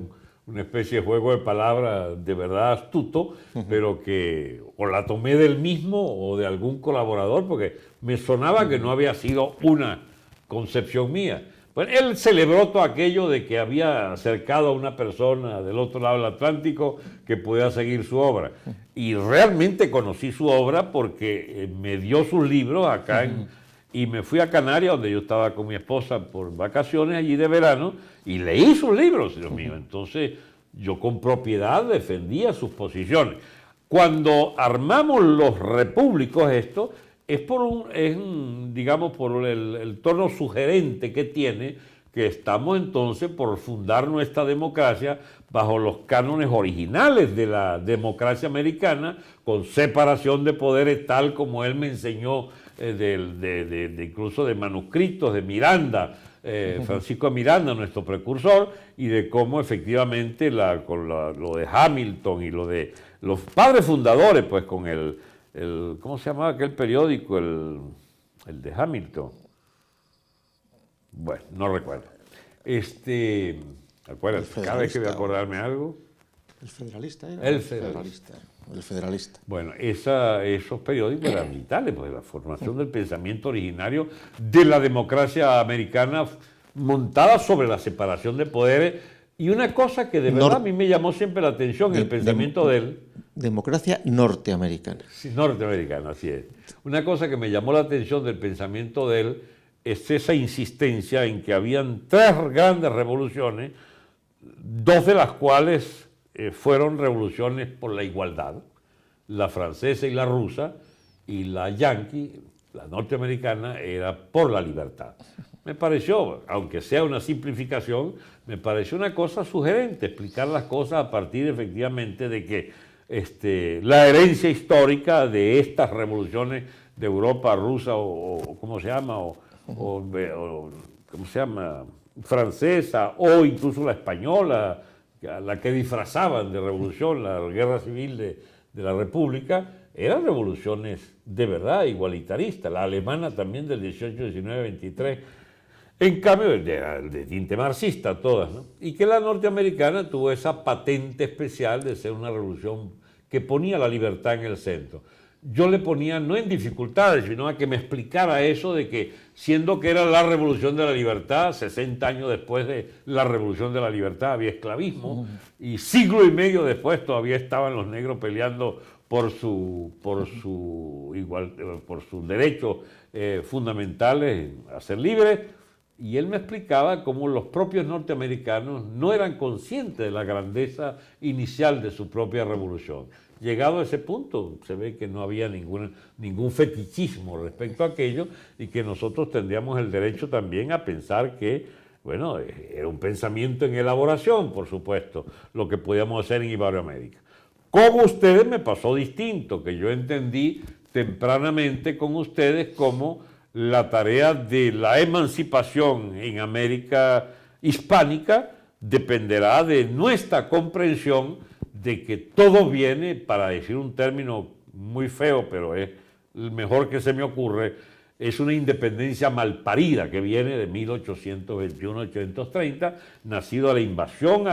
una especie de juego de palabras de verdad astuto, pero que o la tomé del mismo o de algún colaborador, porque me sonaba que no había sido una concepción mía. Pues él celebró todo aquello de que había acercado a una persona del otro lado del Atlántico que pudiera seguir su obra. Y realmente conocí su obra porque me dio sus libros acá y me fui a Canarias, donde yo estaba con mi esposa por vacaciones allí de verano, y leí sus libros, Dios mío. Entonces, yo con propiedad defendía sus posiciones. Cuando armamos los repúblicos esto, digamos, por el tono sugerente que tiene, que estamos entonces por fundar nuestra democracia bajo los cánones originales de la democracia americana, con separación de poderes tal como él me enseñó, incluso de manuscritos de Miranda, Francisco de Miranda, nuestro precursor, y de cómo efectivamente lo de Hamilton y lo de los padres fundadores, pues con ¿cómo se llamaba aquel periódico? El de Hamilton. Bueno, no recuerdo. Acuérdate, cada vez que voy a acordarme algo. ¿El Federalista era? El Federalista. El Federalista. Bueno, esos periódicos eran vitales, pues la formación del pensamiento originario de la democracia americana montada sobre la separación de poderes. Y una cosa que de verdad a mí me llamó siempre la atención, el pensamiento de él. Democracia norteamericana. Sí, norteamericana, así es. Una cosa que me llamó la atención del pensamiento de él es esa insistencia en que habían 3 grandes revoluciones, 2 de las cuales fueron revoluciones por la igualdad, la francesa y la rusa, y la yanqui, la norteamericana, era por la libertad. Me pareció, aunque sea una simplificación, me pareció una cosa sugerente, explicar las cosas a partir efectivamente de que la herencia histórica de estas revoluciones de Europa rusa o ¿cómo se llama? ¿Cómo se llama? Francesa o incluso la española, la que disfrazaban de revolución, la guerra civil de la República, eran revoluciones de verdad igualitaristas. La alemana también del 18, 19, 23, en cambio de tinte marxista todas, ¿no? Y que la norteamericana tuvo esa patente especial de ser una revolución que ponía la libertad en el centro. Yo le ponía no en dificultades, sino a que me explicara eso de que, siendo que era la revolución de la libertad, 60 años después de la revolución de la libertad había esclavismo, y siglo y medio después todavía estaban los negros peleando por sus derechos fundamentales a ser libres. Y él me explicaba cómo los propios norteamericanos no eran conscientes de la grandeza inicial de su propia revolución. Llegado a ese punto, se ve que no había ningún fetichismo respecto a aquello y que nosotros tendríamos el derecho también a pensar que, bueno, era un pensamiento en elaboración, por supuesto, lo que podíamos hacer en Iberoamérica. Con ustedes me pasó distinto, que yo entendí tempranamente con ustedes como la tarea de la emancipación en América hispánica dependerá de nuestra comprensión de que todo viene, para decir un término muy feo, pero es el mejor que se me ocurre, es una independencia malparida que viene de 1821-1830, nacido de la invasión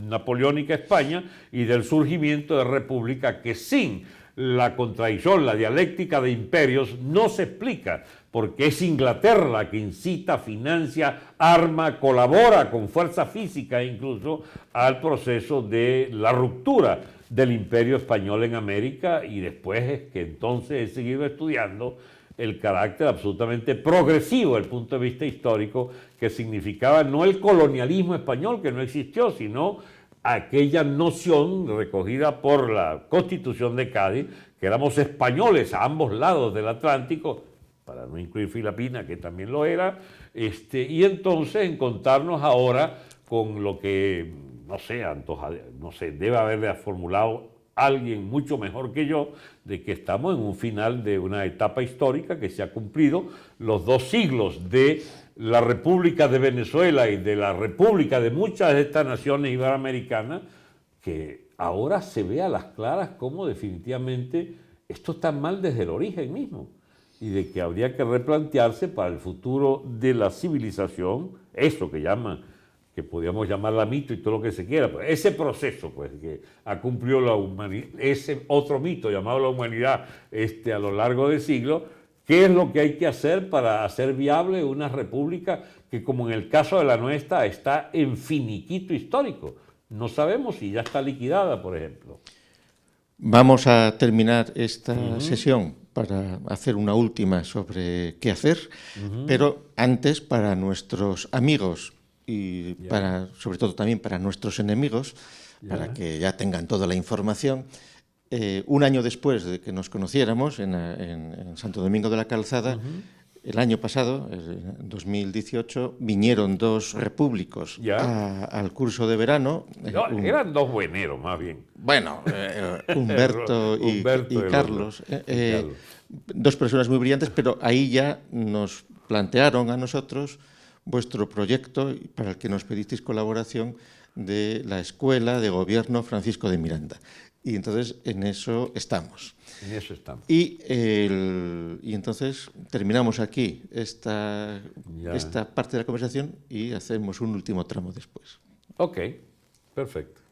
napoleónica a España y del surgimiento de república que sin la contradicción, la dialéctica de imperios no se explica, porque es Inglaterra la que incita, financia, arma, colabora con fuerza física incluso al proceso de la ruptura del imperio español en América, y después es que entonces he seguido estudiando el carácter absolutamente progresivo desde el punto de vista histórico que significaba no el colonialismo español, que no existió, sino aquella noción recogida por la Constitución de Cádiz, que éramos españoles a ambos lados del Atlántico, para no incluir Filipinas, que también lo era, y entonces encontrarnos ahora con lo que, no sé, debe haberle formulado alguien mucho mejor que yo, de que estamos en un final de una etapa histórica que se ha cumplido los 2 siglos de la República de Venezuela y de la República de muchas de estas naciones iberoamericanas, que ahora se ve a las claras cómo definitivamente esto está mal desde el origen mismo, y de que habría que replantearse para el futuro de la civilización, eso que podríamos llamarla mito y todo lo que se quiera, pues ese proceso pues, que ha cumplido la humanidad, ese otro mito llamado la humanidad a lo largo del siglo. ¿Qué es lo que hay que hacer para hacer viable una república que, como en el caso de la nuestra, está en finiquito histórico? No sabemos si ya está liquidada, por ejemplo. Vamos a terminar esta sesión para hacer una última sobre qué hacer, pero antes para nuestros amigos y sobre todo también para nuestros enemigos, para que ya tengan toda la información. Un año después de que nos conociéramos en Santo Domingo de la Calzada, el año pasado, en 2018, vinieron 2 repúblicos al curso de verano. Eran 2 bueneros, más bien. Bueno, Humberto y Carlos. 2 personas muy brillantes, pero ahí ya nos plantearon a nosotros vuestro proyecto para el que nos pedisteis colaboración de la Escuela de Gobierno Francisco de Miranda. Y entonces en eso estamos. En eso estamos. Y entonces terminamos aquí esta parte de la conversación y hacemos un último tramo después. Ok, perfecto.